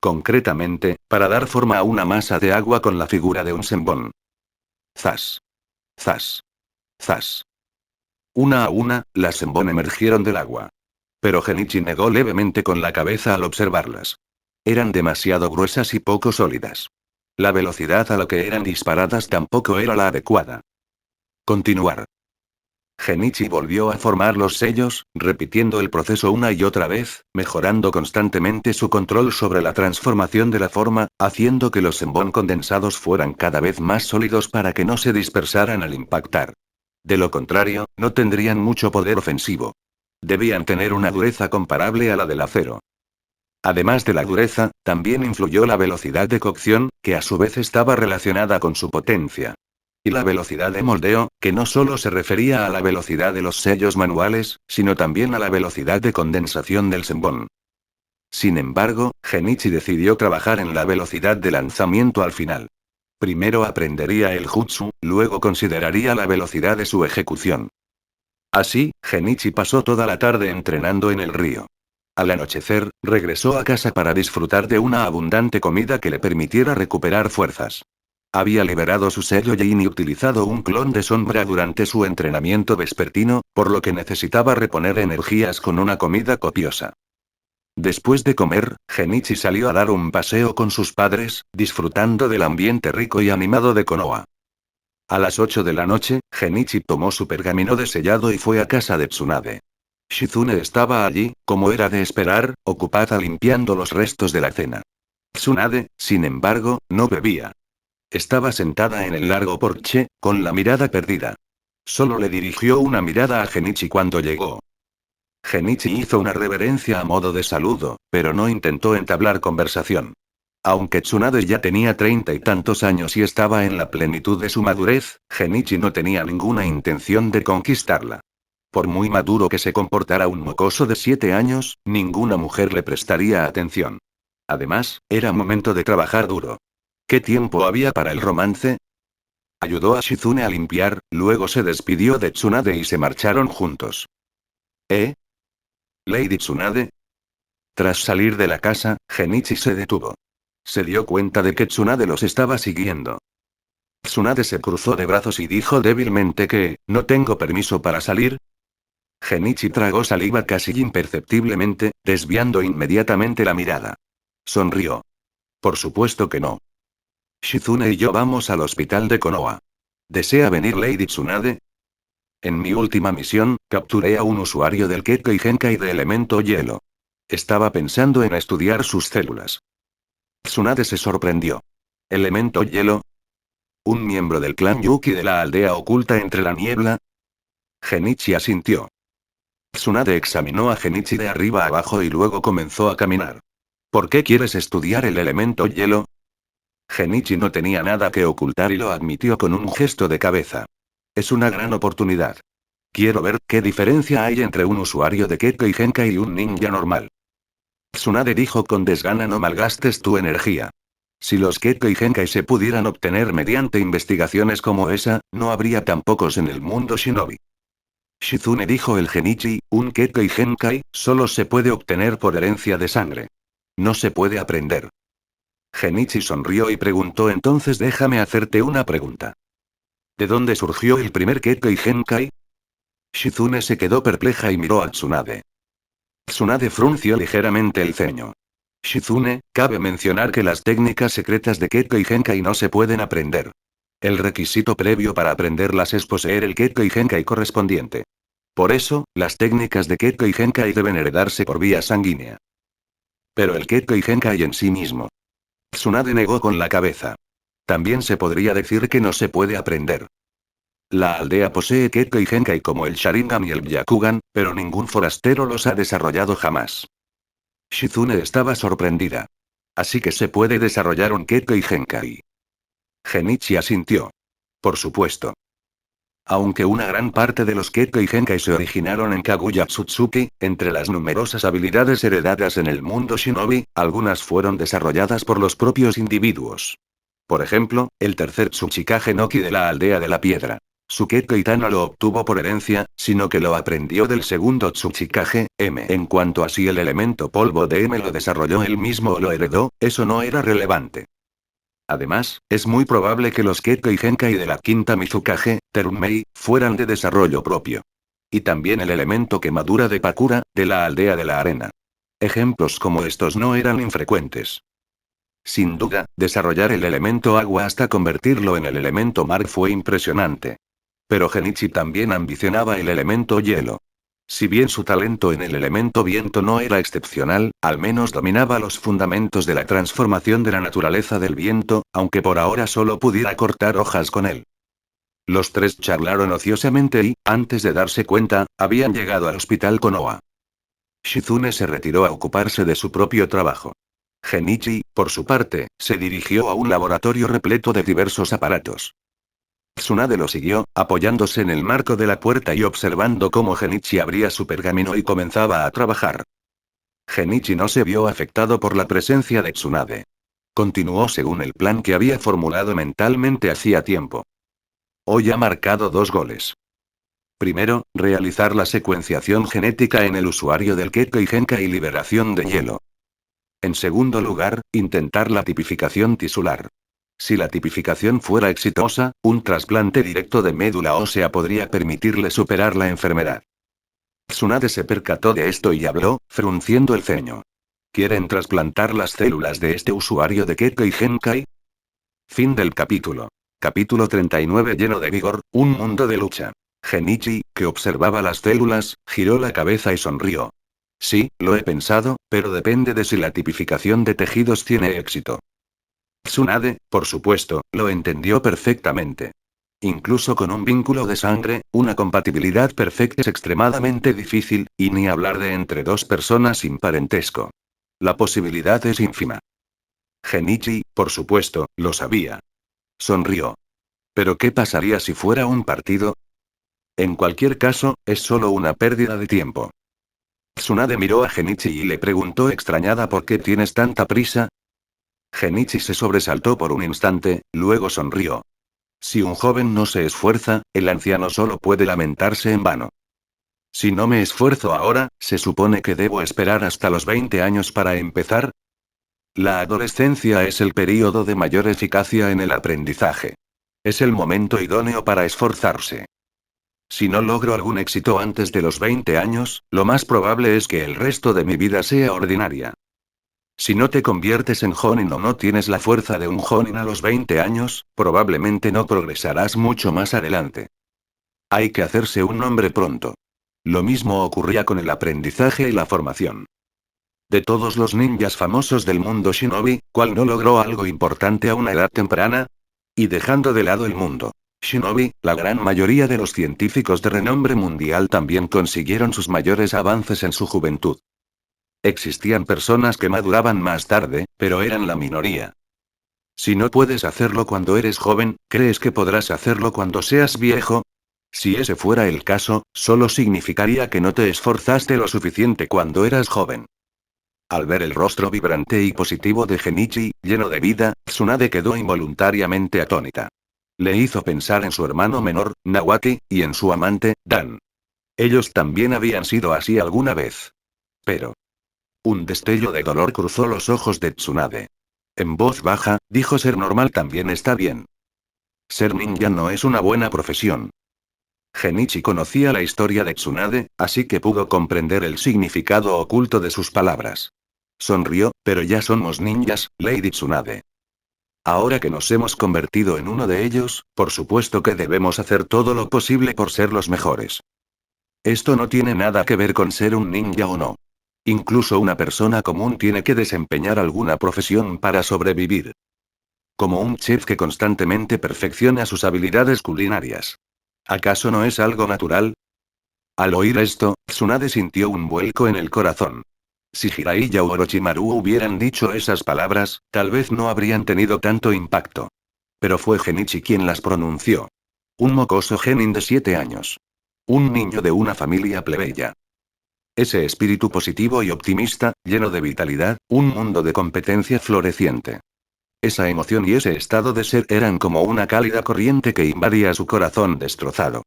Speaker 1: Concretamente, para dar forma a una masa de agua con la figura de un senbon. Zas. Zas. Zas. Una a una, las senbon emergieron del agua. Pero Genichi negó levemente con la cabeza al observarlas. Eran demasiado gruesas y poco sólidas. La velocidad a la que eran disparadas tampoco era la adecuada. Continuar. Genichi volvió a formar los sellos, repitiendo el proceso una y otra vez, mejorando constantemente su control sobre la transformación de la forma, haciendo que los senbon condensados fueran cada vez más sólidos para que no se dispersaran al impactar. De lo contrario, no tendrían mucho poder ofensivo. Debían tener una dureza comparable a la del acero. Además de la dureza, también influyó la velocidad de cocción, que a su vez estaba relacionada con su potencia. Y la velocidad de moldeo, que no solo se refería a la velocidad de los sellos manuales, sino también a la velocidad de condensación del senbon. Sin embargo, Genichi decidió trabajar en la velocidad de lanzamiento al final. Primero aprendería el jutsu, luego consideraría la velocidad de su ejecución. Así, Genichi pasó toda la tarde entrenando en el río. Al anochecer, regresó a casa para disfrutar de una abundante comida que le permitiera recuperar fuerzas. Había liberado su sello Jin y utilizado un clon de sombra durante su entrenamiento vespertino, por lo que necesitaba reponer energías con una comida copiosa. Después de comer, Genichi salió a dar un paseo con sus padres, disfrutando del ambiente rico y animado de Konoha. A las 8 de la noche, Genichi tomó su pergamino de sellado y fue a casa de Tsunade. Shizune estaba allí, como era de esperar, ocupada limpiando los restos de la cena. Tsunade, sin embargo, no bebía. Estaba sentada en el largo porche, con la mirada perdida. Solo le dirigió una mirada a Genichi cuando llegó. Genichi hizo una reverencia a modo de saludo, pero no intentó entablar conversación. Aunque Tsunade ya tenía 30 y tantos años y estaba en la plenitud de su madurez, Genichi no tenía ninguna intención de conquistarla. Por muy maduro que se comportara un mocoso de 7 años, ninguna mujer le prestaría atención. Además, era momento de trabajar duro. ¿Qué tiempo había para el romance? Ayudó a Shizune a limpiar, luego se despidió de Tsunade y se marcharon juntos. ¿Eh? ¿Lady Tsunade? Tras salir de la casa, Genichi se detuvo. Se dio cuenta de que Tsunade los estaba siguiendo. Tsunade se cruzó de brazos y dijo débilmente que, ¿no tengo permiso para salir? Genichi tragó saliva casi imperceptiblemente, desviando inmediatamente la mirada. Sonrió. Por supuesto que no. Shizune y yo vamos al hospital de Konoha. ¿Desea venir Lady Tsunade? En mi última misión, capturé a un usuario del Kekkei Genkai de elemento hielo. Estaba pensando en estudiar sus células. Tsunade se sorprendió. ¿Elemento hielo? ¿Un miembro del clan Yuki de la aldea oculta entre la niebla? Genichi asintió. Tsunade examinó a Genichi de arriba a abajo y luego comenzó a caminar. ¿Por qué quieres estudiar el elemento hielo? Genichi no tenía nada que ocultar y lo admitió con un gesto de cabeza. Es una gran oportunidad. Quiero ver qué diferencia hay entre un usuario de Kekkei Genkai y un ninja normal. Tsunade dijo con desgana: no malgastes tu energía. Si los Kekkei Genkai se pudieran obtener mediante investigaciones como esa, no habría tan pocos en el mundo shinobi. Shizune dijo el Genichi, un Kekkei Genkai, solo se puede obtener por herencia de sangre. No se puede aprender. Genichi sonrió y preguntó: entonces déjame hacerte una pregunta. ¿De dónde surgió el primer Kekkei Genkai? Shizune se quedó perpleja y miró a Tsunade. Tsunade frunció ligeramente el ceño. Shizune, cabe mencionar que las técnicas secretas de Kekkei Genkai no se pueden aprender. El requisito previo para aprenderlas es poseer el Kekkei Genkai correspondiente. Por eso, las técnicas de Kekkei Genkai deben heredarse por vía sanguínea. Pero el Kekkei Genkai en sí mismo. Tsunade negó con la cabeza. También se podría decir que no se puede aprender. La aldea posee Kekkei Genkai como el Sharingan y el Byakugan, pero ningún forastero los ha desarrollado jamás. Shizune estaba sorprendida. Así que se puede desarrollar un Kekkei Genkai. Genichi asintió. Por supuesto. Aunque una gran parte de los Kekkei Genkai se originaron en Kaguya Tsutsuki, entre las numerosas habilidades heredadas en el mundo shinobi, algunas fueron desarrolladas por los propios individuos. Por ejemplo, el tercer Tsuchikage Noki de la aldea de la piedra. Su Kekkei no lo obtuvo por herencia, sino que lo aprendió del segundo Tsuchikage, M. En cuanto a si el elemento polvo de M lo desarrolló él mismo o lo heredó, eso no era relevante. Además, es muy probable que los Kekkei Genkai de la quinta Mizukage, Terumei, fueran de desarrollo propio. Y también el elemento quemadura de Pakura, de la aldea de la arena. Ejemplos como estos no eran infrecuentes. Sin duda, desarrollar el elemento agua hasta convertirlo en el elemento mar fue impresionante. Pero Genichi también ambicionaba el elemento hielo. Si bien su talento en el elemento viento no era excepcional, al menos dominaba los fundamentos de la transformación de la naturaleza del viento, aunque por ahora solo pudiera cortar hojas con él. Los tres charlaron ociosamente y, antes de darse cuenta, habían llegado al hospital Konoha. Shizune se retiró a ocuparse de su propio trabajo. Genichi, por su parte, se dirigió a un laboratorio repleto de diversos aparatos. Tsunade lo siguió, apoyándose en el marco de la puerta y observando cómo Genichi abría su pergamino y comenzaba a trabajar. Genichi no se vio afectado por la presencia de Tsunade. Continuó según el plan que había formulado mentalmente hacía tiempo. Hoy ha marcado 2 goles. Primero, realizar la secuenciación genética en el usuario del Kekkei Genkai y liberación de hielo. En segundo lugar, intentar la tipificación tisular. Si la tipificación fuera exitosa, un trasplante directo de médula ósea podría permitirle superar la enfermedad. Tsunade se percató de esto y habló, frunciendo el ceño. ¿Quieren trasplantar las células de este usuario de Kekkei Genkai? Fin del capítulo. Capítulo 39 lleno de vigor, un mundo de lucha. Genichi, que observaba las células, giró la cabeza y sonrió. Sí, lo he pensado, pero depende de si la tipificación de tejidos tiene éxito. Tsunade, por supuesto, lo entendió perfectamente. Incluso con un vínculo de sangre, una compatibilidad perfecta es extremadamente difícil, y ni hablar de entre dos personas sin parentesco. La posibilidad es ínfima. Genichi, por supuesto, lo sabía. Sonrió. ¿Pero qué pasaría si fuera un partido? En cualquier caso, es solo una pérdida de tiempo. Tsunade miró a Genichi y le preguntó extrañada por qué tienes tanta prisa. Genichi se sobresaltó por un instante, luego sonrió. Si un joven no se esfuerza, el anciano solo puede lamentarse en vano. Si no me esfuerzo ahora, ¿se supone que debo esperar hasta los 20 años para empezar? La adolescencia es el período de mayor eficacia en el aprendizaje. Es el momento idóneo para esforzarse. Si no logro algún éxito antes de los 20 años, lo más probable es que el resto de mi vida sea ordinaria. Si no te conviertes en Jonin o no tienes la fuerza de un Jonin a los 20 años, probablemente no progresarás mucho más adelante. Hay que hacerse un nombre pronto. Lo mismo ocurría con el aprendizaje y la formación. De todos los ninjas famosos del mundo shinobi, ¿cuál no logró algo importante a una edad temprana? Y dejando de lado el mundo shinobi, la gran mayoría de los científicos de renombre mundial también consiguieron sus mayores avances en su juventud. Existían personas que maduraban más tarde, pero eran la minoría. Si no puedes hacerlo cuando eres joven, ¿crees que podrás hacerlo cuando seas viejo? Si ese fuera el caso, solo significaría que no te esforzaste lo suficiente cuando eras joven. Al ver el rostro vibrante y positivo de Genichi, lleno de vida, Tsunade quedó involuntariamente atónita. Le hizo pensar en su hermano menor, Nawaki, y en su amante, Dan. Ellos también habían sido así alguna vez. Pero... un destello de dolor cruzó los ojos de Tsunade. En voz baja, dijo: ser normal también está bien. Ser ninja no es una buena profesión. Genichi conocía la historia de Tsunade, así que pudo comprender el significado oculto de sus palabras. Sonrió, pero ya somos ninjas, Lady Tsunade. Ahora que nos hemos convertido en uno de ellos, por supuesto que debemos hacer todo lo posible por ser los mejores. Esto no tiene nada que ver con ser un ninja o no. Incluso una persona común tiene que desempeñar alguna profesión para sobrevivir. Como un chef que constantemente perfecciona sus habilidades culinarias. ¿Acaso no es algo natural? Al oír esto, Tsunade sintió un vuelco en el corazón. Si Jiraiya o Orochimaru hubieran dicho esas palabras, tal vez no habrían tenido tanto impacto. Pero fue Genichi quien las pronunció. Un mocoso genin de 7 años. Un niño de una familia plebeya. Ese espíritu positivo y optimista, lleno de vitalidad, un mundo de competencia floreciente. Esa emoción y ese estado de ser eran como una cálida corriente que invadía su corazón destrozado.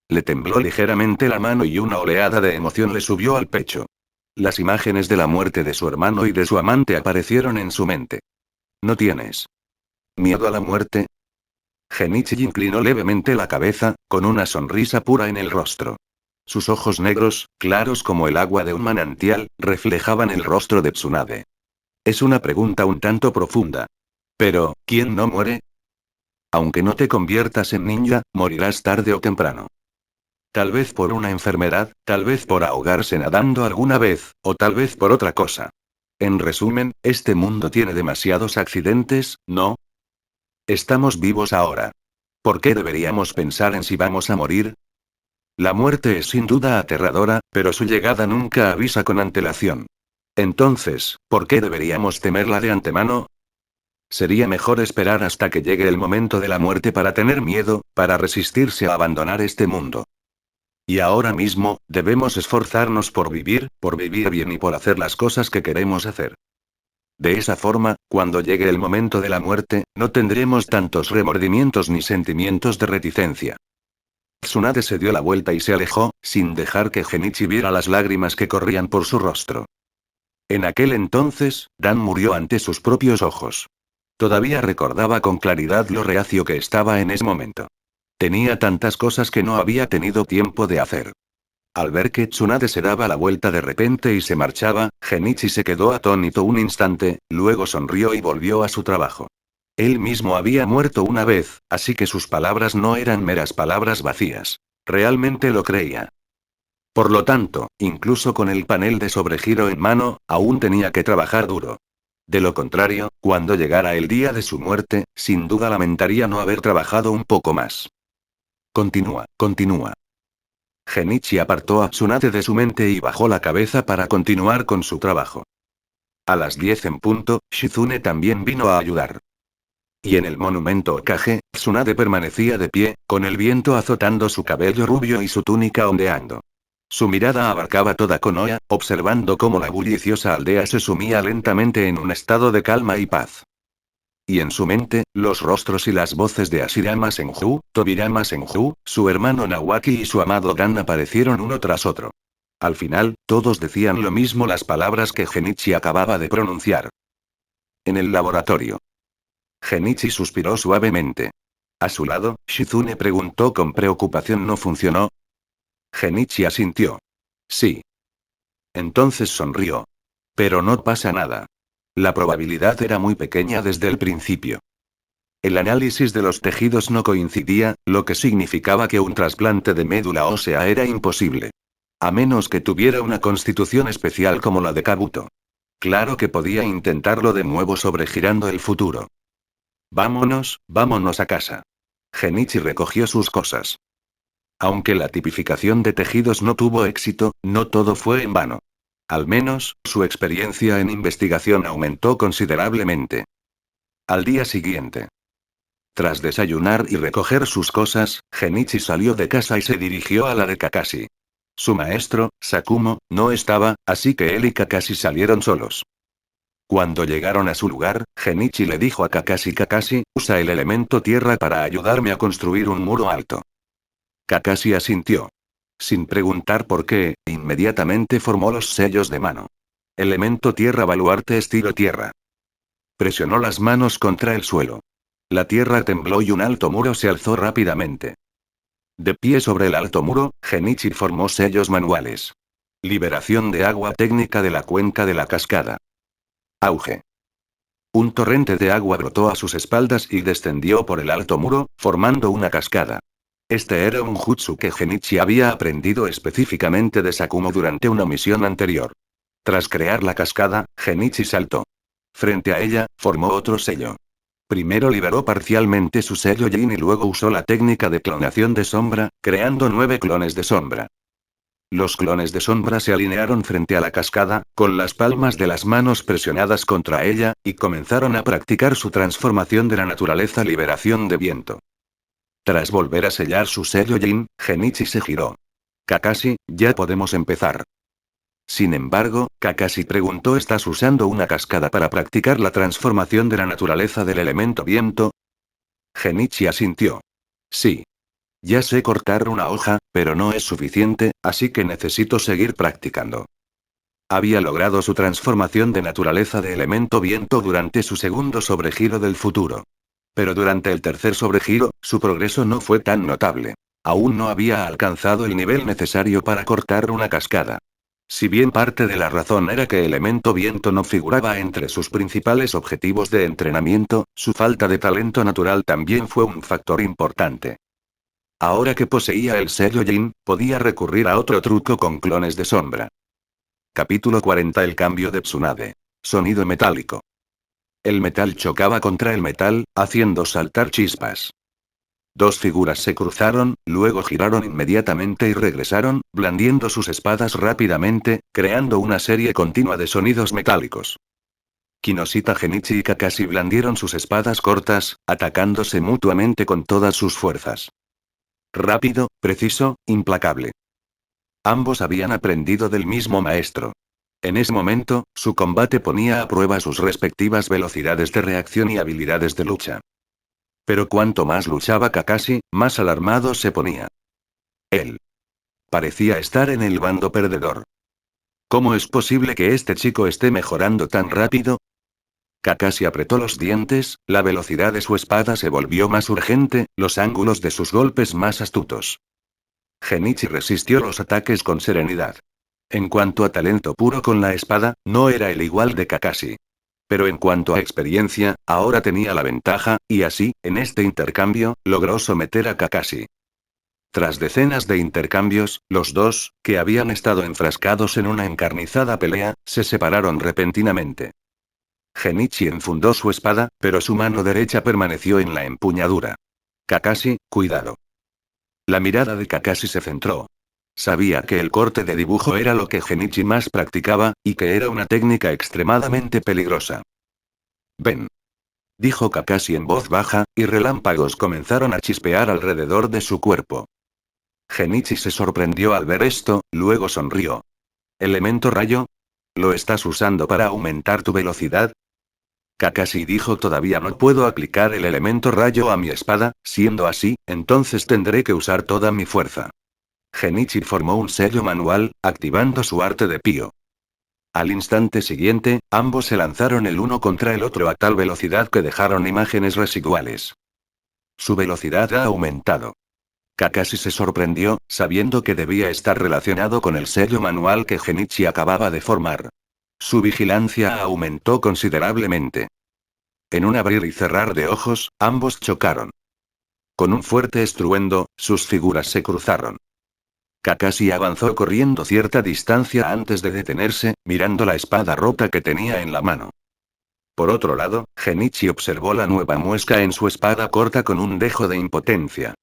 Speaker 1: Le tembló ligeramente la mano y una oleada de emoción le subió al pecho. Las imágenes de la muerte de su hermano y de su amante aparecieron en su mente. ¿No tienes miedo a la muerte? Genichi inclinó levemente la cabeza, con una sonrisa pura en el rostro. Sus ojos negros, claros como el agua de un manantial, reflejaban el rostro de Tsunade. Es una pregunta un tanto profunda. Pero, ¿quién no muere? Aunque no te conviertas en ninja, morirás tarde o temprano. Tal vez por una enfermedad, tal vez por ahogarse nadando alguna vez, o tal vez por otra cosa. En resumen, este mundo tiene demasiados accidentes, ¿no? Estamos vivos ahora. ¿Por qué deberíamos pensar en si vamos a morir? La muerte es sin duda aterradora, pero su llegada nunca avisa con antelación. Entonces, ¿por qué deberíamos temerla de antemano? Sería mejor esperar hasta que llegue el momento de la muerte para tener miedo, para resistirse a abandonar este mundo. Y ahora mismo, debemos esforzarnos por vivir bien y por hacer las cosas que queremos hacer. De esa forma, cuando llegue el momento de la muerte, no tendremos tantos remordimientos ni sentimientos de reticencia. Tsunade se dio la vuelta y se alejó, sin dejar que Genichi viera las lágrimas que corrían por su rostro. En aquel entonces, Dan murió ante sus propios ojos. Todavía recordaba con claridad lo reacio que estaba en ese momento. Tenía tantas cosas que no había tenido tiempo de hacer. Al ver que Tsunade se daba la vuelta de repente y se marchaba, Genichi se quedó atónito un instante, luego sonrió y volvió a su trabajo. Él mismo había muerto una vez, así que sus palabras no eran meras palabras vacías. Realmente lo creía. Por lo tanto, incluso con el panel de sobregiro en mano, aún tenía que trabajar duro. De lo contrario, cuando llegara el día de su muerte, sin duda lamentaría no haber trabajado un poco más. Continúa, continúa. Genichi apartó a Tsunade de su mente y bajó la cabeza para continuar con su trabajo. A las 10 en punto, Shizune también vino a ayudar. Y en el monumento Okage, Tsunade permanecía de pie, con el viento azotando su cabello rubio y su túnica ondeando. Su mirada abarcaba toda Konoha, observando cómo la bulliciosa aldea se sumía lentamente en un estado de calma y paz. Y en su mente, los rostros y las voces de Ashirama Senju, Tobirama Senju, su hermano Nawaki y su amado Dan aparecieron uno tras otro. Al final, todos decían lo mismo, las palabras que Genichi acababa de pronunciar. En el laboratorio. Genichi suspiró suavemente. A su lado, Shizune preguntó con preocupación: ¿no funcionó? Genichi asintió. Sí. Entonces sonrió. Pero no pasa nada. La probabilidad era muy pequeña desde el principio. El análisis de los tejidos no coincidía, lo que significaba que un trasplante de médula ósea era imposible. A menos que tuviera una constitución especial como la de Kabuto. Claro que podía intentarlo de nuevo sobregirando el futuro. Vámonos, vámonos a casa. Genichi recogió sus cosas. Aunque la tipificación de tejidos no tuvo éxito, no todo fue en vano. Al menos, su experiencia en investigación aumentó considerablemente. Al día siguiente. Tras desayunar y recoger sus cosas, Genichi salió de casa y se dirigió a la de Kakashi. Su maestro, Sakumo, no estaba, así que él y Kakashi salieron solos. Cuando llegaron a su lugar, Genichi le dijo a Kakashi: Kakashi, usa el elemento tierra para ayudarme a construir un muro alto. Kakashi asintió. Sin preguntar por qué, inmediatamente formó los sellos de mano. Elemento tierra, baluarte estilo tierra. Presionó las manos contra el suelo. La tierra tembló y un alto muro se alzó rápidamente. De pie sobre el alto muro, Genichi formó sellos manuales. Liberación de agua, técnica de la cuenca de la cascada. Auge. Un torrente de agua brotó a sus espaldas y descendió por el alto muro, formando una cascada. Este era un jutsu que Genichi había aprendido específicamente de Sakumo durante una misión anterior. Tras crear la cascada, Genichi saltó. Frente a ella, formó otro sello. Primero liberó parcialmente su sello Yin y luego usó la técnica de clonación de sombra, creando 9 clones de sombra. Los clones de sombra se alinearon frente a la cascada, con las palmas de las manos presionadas contra ella, y comenzaron a practicar su transformación de la naturaleza, liberación de viento. Tras volver a sellar su sello Yin, Genichi se giró. Kakashi, ya podemos empezar. Sin embargo, Kakashi preguntó: ¿estás usando una cascada para practicar la transformación de la naturaleza del elemento viento? Genichi asintió. Sí. Ya sé cortar una hoja, pero no es suficiente, así que necesito seguir practicando. Había logrado su transformación de naturaleza de elemento viento durante su segundo sobregiro del futuro. Pero durante el tercer sobregiro, su progreso no fue tan notable. Aún no había alcanzado el nivel necesario para cortar una cascada. Si bien parte de la razón era que elemento viento no figuraba entre sus principales objetivos de entrenamiento, su falta de talento natural también fue un factor importante. Ahora que poseía el sello Yin, podía recurrir a otro truco con clones de sombra. Capítulo 40. El cambio de Tsunade. Sonido metálico. El metal chocaba contra el metal, haciendo saltar chispas. Dos figuras se cruzaron, luego giraron inmediatamente y regresaron, blandiendo sus espadas rápidamente, creando una serie continua de sonidos metálicos. Kinoshita, Genichi y Kakashi blandieron sus espadas cortas, atacándose mutuamente con todas sus fuerzas. Rápido, preciso, implacable. Ambos habían aprendido del mismo maestro. En ese momento, su combate ponía a prueba sus respectivas velocidades de reacción y habilidades de lucha. Pero cuanto más luchaba Kakashi, más alarmado se ponía. Él parecía estar en el bando perdedor. ¿Cómo es posible que este chico esté mejorando tan rápido? Kakashi apretó los dientes, la velocidad de su espada se volvió más urgente, los ángulos de sus golpes más astutos. Genichi resistió los ataques con serenidad. En cuanto a talento puro con la espada, no era el igual de Kakashi. Pero en cuanto a experiencia, ahora tenía la ventaja, y así, en este intercambio, logró someter a Kakashi. Tras decenas de intercambios, los dos, que habían estado enfrascados en una encarnizada pelea, se separaron repentinamente. Genichi enfundó su espada, pero su mano derecha permaneció en la empuñadura. Kakashi, cuidado. La mirada de Kakashi se centró. Sabía que el corte de dibujo era lo que Genichi más practicaba, y que era una técnica extremadamente peligrosa. Ven. Dijo Kakashi en voz baja, y relámpagos comenzaron a chispear alrededor de su cuerpo. Genichi se sorprendió al ver esto, luego sonrió. ¿Elemento rayo? ¿Lo estás usando para aumentar tu velocidad? Kakashi dijo todavía no puedo aplicar el elemento rayo a mi espada, siendo así, entonces tendré que usar toda mi fuerza. Genichi formó un sello manual, activando su arte de Pío. Al instante siguiente, ambos se lanzaron el uno contra el otro a tal velocidad que dejaron imágenes residuales. Su velocidad ha aumentado. Kakashi se sorprendió, sabiendo que debía estar relacionado con el sello manual que Genichi acababa de formar. Su vigilancia aumentó considerablemente. En un abrir y cerrar de ojos, ambos chocaron. Con un fuerte estruendo, sus figuras se cruzaron. Kakashi avanzó corriendo cierta distancia antes de detenerse, mirando la espada rota que tenía en la mano. Por otro lado, Genichi observó la nueva muesca en su espada corta con un dejo de impotencia.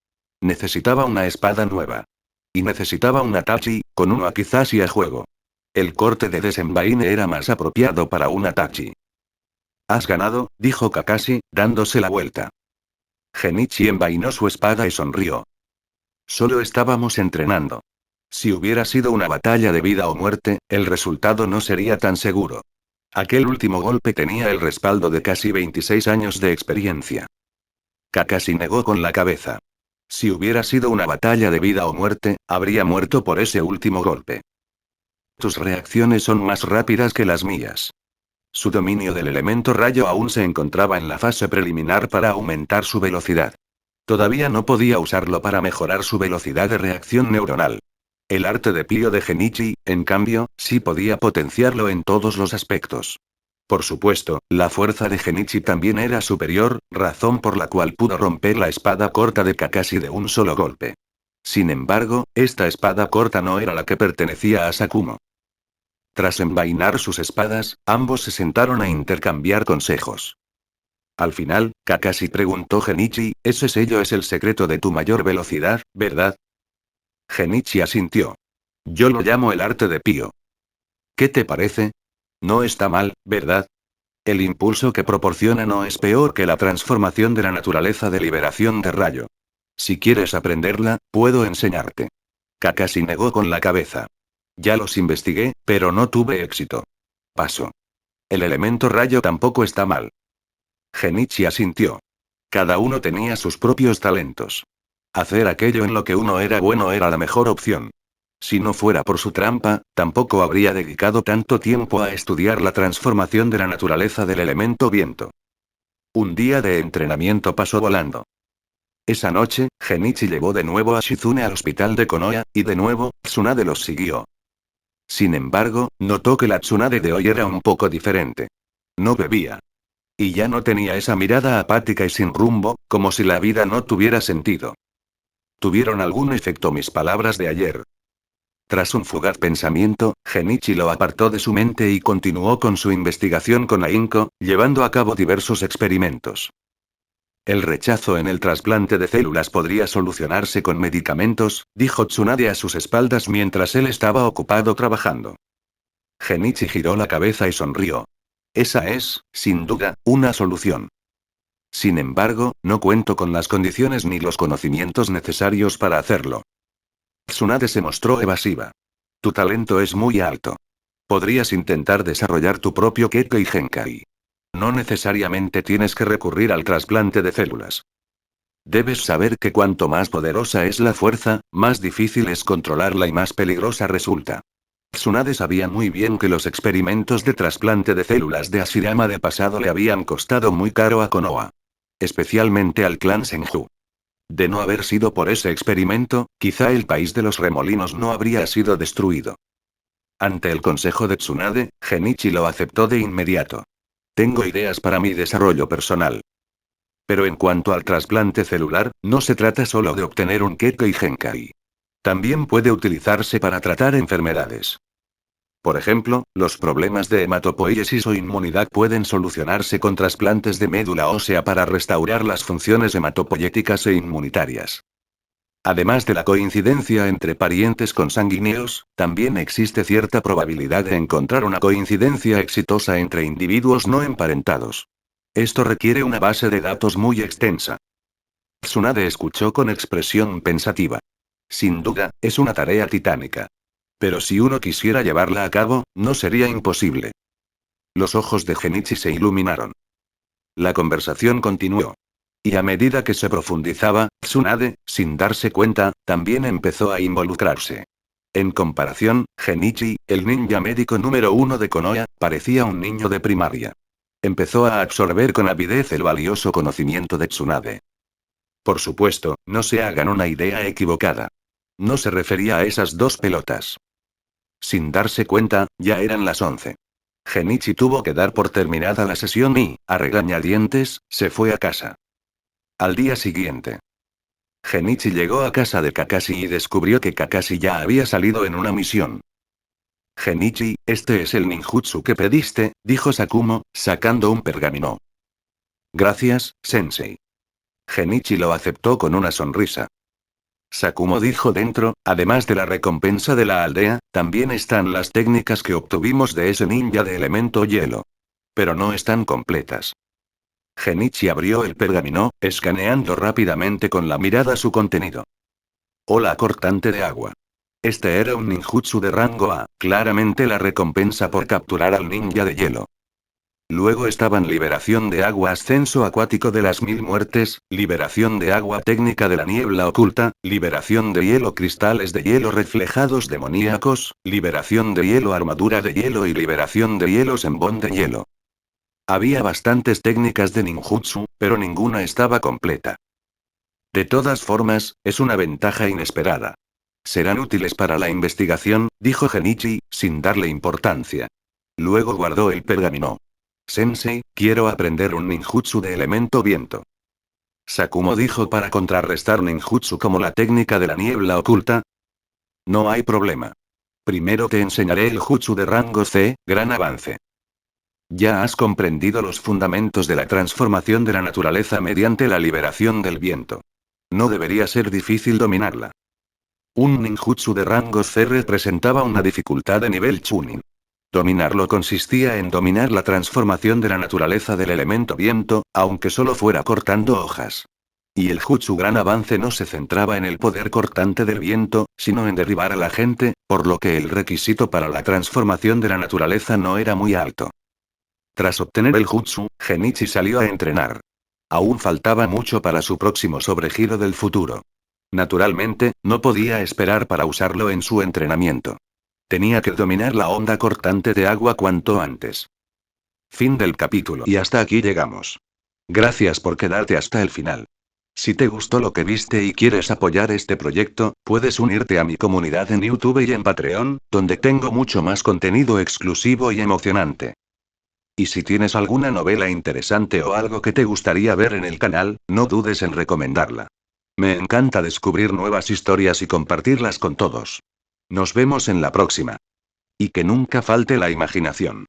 Speaker 1: Necesitaba una espada nueva. Y necesitaba un Atachi, con uno quizás y a juego. El corte de desenvaine era más apropiado para un Atachi. Has ganado, dijo Kakashi, dándose la vuelta. Genichi envainó su espada y sonrió. Solo estábamos entrenando. Si hubiera sido una batalla de vida o muerte, el resultado no sería tan seguro. Aquel último golpe tenía el respaldo de casi 26 años de experiencia. Kakashi negó con la cabeza. Si hubiera sido una batalla de vida o muerte, habría muerto por ese último golpe. Tus reacciones son más rápidas que las mías. Su dominio del elemento rayo aún se encontraba en la fase preliminar para aumentar su velocidad. Todavía no podía usarlo para mejorar su velocidad de reacción neuronal. El arte de Pío de Genichi, en cambio, sí podía potenciarlo en todos los aspectos. Por supuesto, la fuerza de Genichi también era superior, razón por la cual pudo romper la espada corta de Kakashi de un solo golpe. Sin embargo, esta espada corta no era la que pertenecía a Sakumo. Tras envainar sus espadas, ambos se sentaron a intercambiar consejos. Al final, Kakashi preguntó Genichi, ese sello es el secreto de tu mayor velocidad, ¿verdad? Genichi asintió. Yo lo llamo el arte de Pío. ¿Qué te parece? No está mal, ¿verdad? El impulso que proporciona no es peor que la transformación de la naturaleza de liberación de rayo. Si quieres aprenderla, puedo enseñarte. Kakashi negó con la cabeza. Ya los investigué, pero no tuve éxito. Paso. El elemento rayo tampoco está mal. Genichi asintió. Cada uno tenía sus propios talentos. Hacer aquello en lo que uno era bueno era la mejor opción. Si no fuera por su trampa, tampoco habría dedicado tanto tiempo a estudiar la transformación de la naturaleza del elemento viento. Un día de entrenamiento pasó volando. Esa noche, Genichi llevó de nuevo a Shizune al hospital de Konoha, y de nuevo, Tsunade los siguió. Sin embargo, notó que la Tsunade de hoy era un poco diferente. No bebía. Y ya no tenía esa mirada apática y sin rumbo, como si la vida no tuviera sentido. ¿Tuvieron algún efecto mis palabras de ayer? Tras un fugaz pensamiento, Genichi lo apartó de su mente y continuó con su investigación con ahínco, llevando a cabo diversos experimentos. El rechazo en el trasplante de células podría solucionarse con medicamentos, dijo Tsunade a sus espaldas mientras él estaba ocupado trabajando. Genichi giró la cabeza y sonrió. Esa es, sin duda, una solución. Sin embargo, no cuento con las condiciones ni los conocimientos necesarios para hacerlo. Tsunade se mostró evasiva. Tu talento es muy alto. Podrías intentar desarrollar tu propio Kekkei Genkai. No necesariamente tienes que recurrir al trasplante de células. Debes saber que cuanto más poderosa es la fuerza, más difícil es controlarla y más peligrosa resulta. Tsunade sabía muy bien que los experimentos de trasplante de células de Hashirama de pasado le habían costado muy caro a Konoha. Especialmente al clan Senju. De no haber sido por ese experimento, quizá el país de los remolinos no habría sido destruido. Ante el consejo de Tsunade, Genichi lo aceptó de inmediato. Tengo ideas para mi desarrollo personal. Pero en cuanto al trasplante celular, no se trata solo de obtener un Kekkei Genkai. También puede utilizarse para tratar enfermedades. Por ejemplo, los problemas de hematopoiesis o inmunidad pueden solucionarse con trasplantes de médula ósea para restaurar las funciones hematopoyéticas e inmunitarias. Además de la coincidencia entre parientes consanguíneos, también existe cierta probabilidad de encontrar una coincidencia exitosa entre individuos no emparentados. Esto requiere una base de datos muy extensa. Tsunade escuchó con expresión pensativa. Sin duda, es una tarea titánica. Pero si uno quisiera llevarla a cabo, no sería imposible. Los ojos de Genichi se iluminaron. La conversación continuó. Y a medida que se profundizaba, Tsunade, sin darse cuenta, también empezó a involucrarse. En comparación, Genichi, el ninja médico número 1 de Konoha, parecía un niño de primaria. Empezó a absorber con avidez el valioso conocimiento de Tsunade. Por supuesto, no se hagan una idea equivocada. No se refería a esas dos pelotas. Sin darse cuenta, ya eran las 11. Genichi tuvo que dar por terminada la sesión y, a regañadientes, se fue a casa. Al día siguiente, Genichi llegó a casa de Kakashi y descubrió que Kakashi ya había salido en una misión. Genichi, este es el ninjutsu que pediste, dijo Sakumo, sacando un pergamino. Gracias, sensei. Genichi lo aceptó con una sonrisa. Sakumo dijo dentro, además de la recompensa de la aldea, también están las técnicas que obtuvimos de ese ninja de elemento hielo. Pero no están completas. Genichi abrió el pergamino, escaneando rápidamente con la mirada su contenido. Ola cortante de agua. Este era un ninjutsu de rango A, claramente la recompensa por capturar al ninja de hielo. Luego estaban liberación de agua, ascenso acuático de las 1000 muertes, liberación de agua, técnica de la niebla oculta, liberación de hielo, cristales de hielo reflejados demoníacos, liberación de hielo, armadura de hielo y liberación de hielo, senbon de hielo. Había bastantes técnicas de ninjutsu, pero ninguna estaba completa. De todas formas, es una ventaja inesperada. Serán útiles para la investigación, dijo Genichi, sin darle importancia. Luego guardó el pergamino. Sensei, quiero aprender un ninjutsu de elemento viento. Sakumo dijo para contrarrestar ninjutsu como la técnica de la niebla oculta. No hay problema. Primero te enseñaré el jutsu de rango C, gran avance. Ya has comprendido los fundamentos de la transformación de la naturaleza mediante la liberación del viento. No debería ser difícil dominarla. Un ninjutsu de rango C representaba una dificultad de nivel Chunin. Dominarlo consistía en dominar la transformación de la naturaleza del elemento viento, aunque solo fuera cortando hojas. Y el jutsu gran avance no se centraba en el poder cortante del viento, sino en derribar a la gente, por lo que el requisito para la transformación de la naturaleza no era muy alto. Tras obtener el jutsu, Genichi salió a entrenar. Aún faltaba mucho para su próximo sobregiro del futuro. Naturalmente, no podía esperar para usarlo en su entrenamiento. Tenía que dominar la onda cortante de agua cuanto antes. Fin del capítulo. Y hasta aquí llegamos. Gracias por quedarte hasta el final. Si te gustó lo que viste y quieres apoyar este proyecto, puedes unirte a mi comunidad en YouTube y en Patreon, donde tengo mucho más contenido exclusivo y emocionante. Y si tienes alguna novela interesante o algo que te gustaría ver en el canal, no dudes en recomendarla. Me encanta descubrir nuevas historias y compartirlas con todos. Nos vemos en la próxima. Y que nunca falte la imaginación.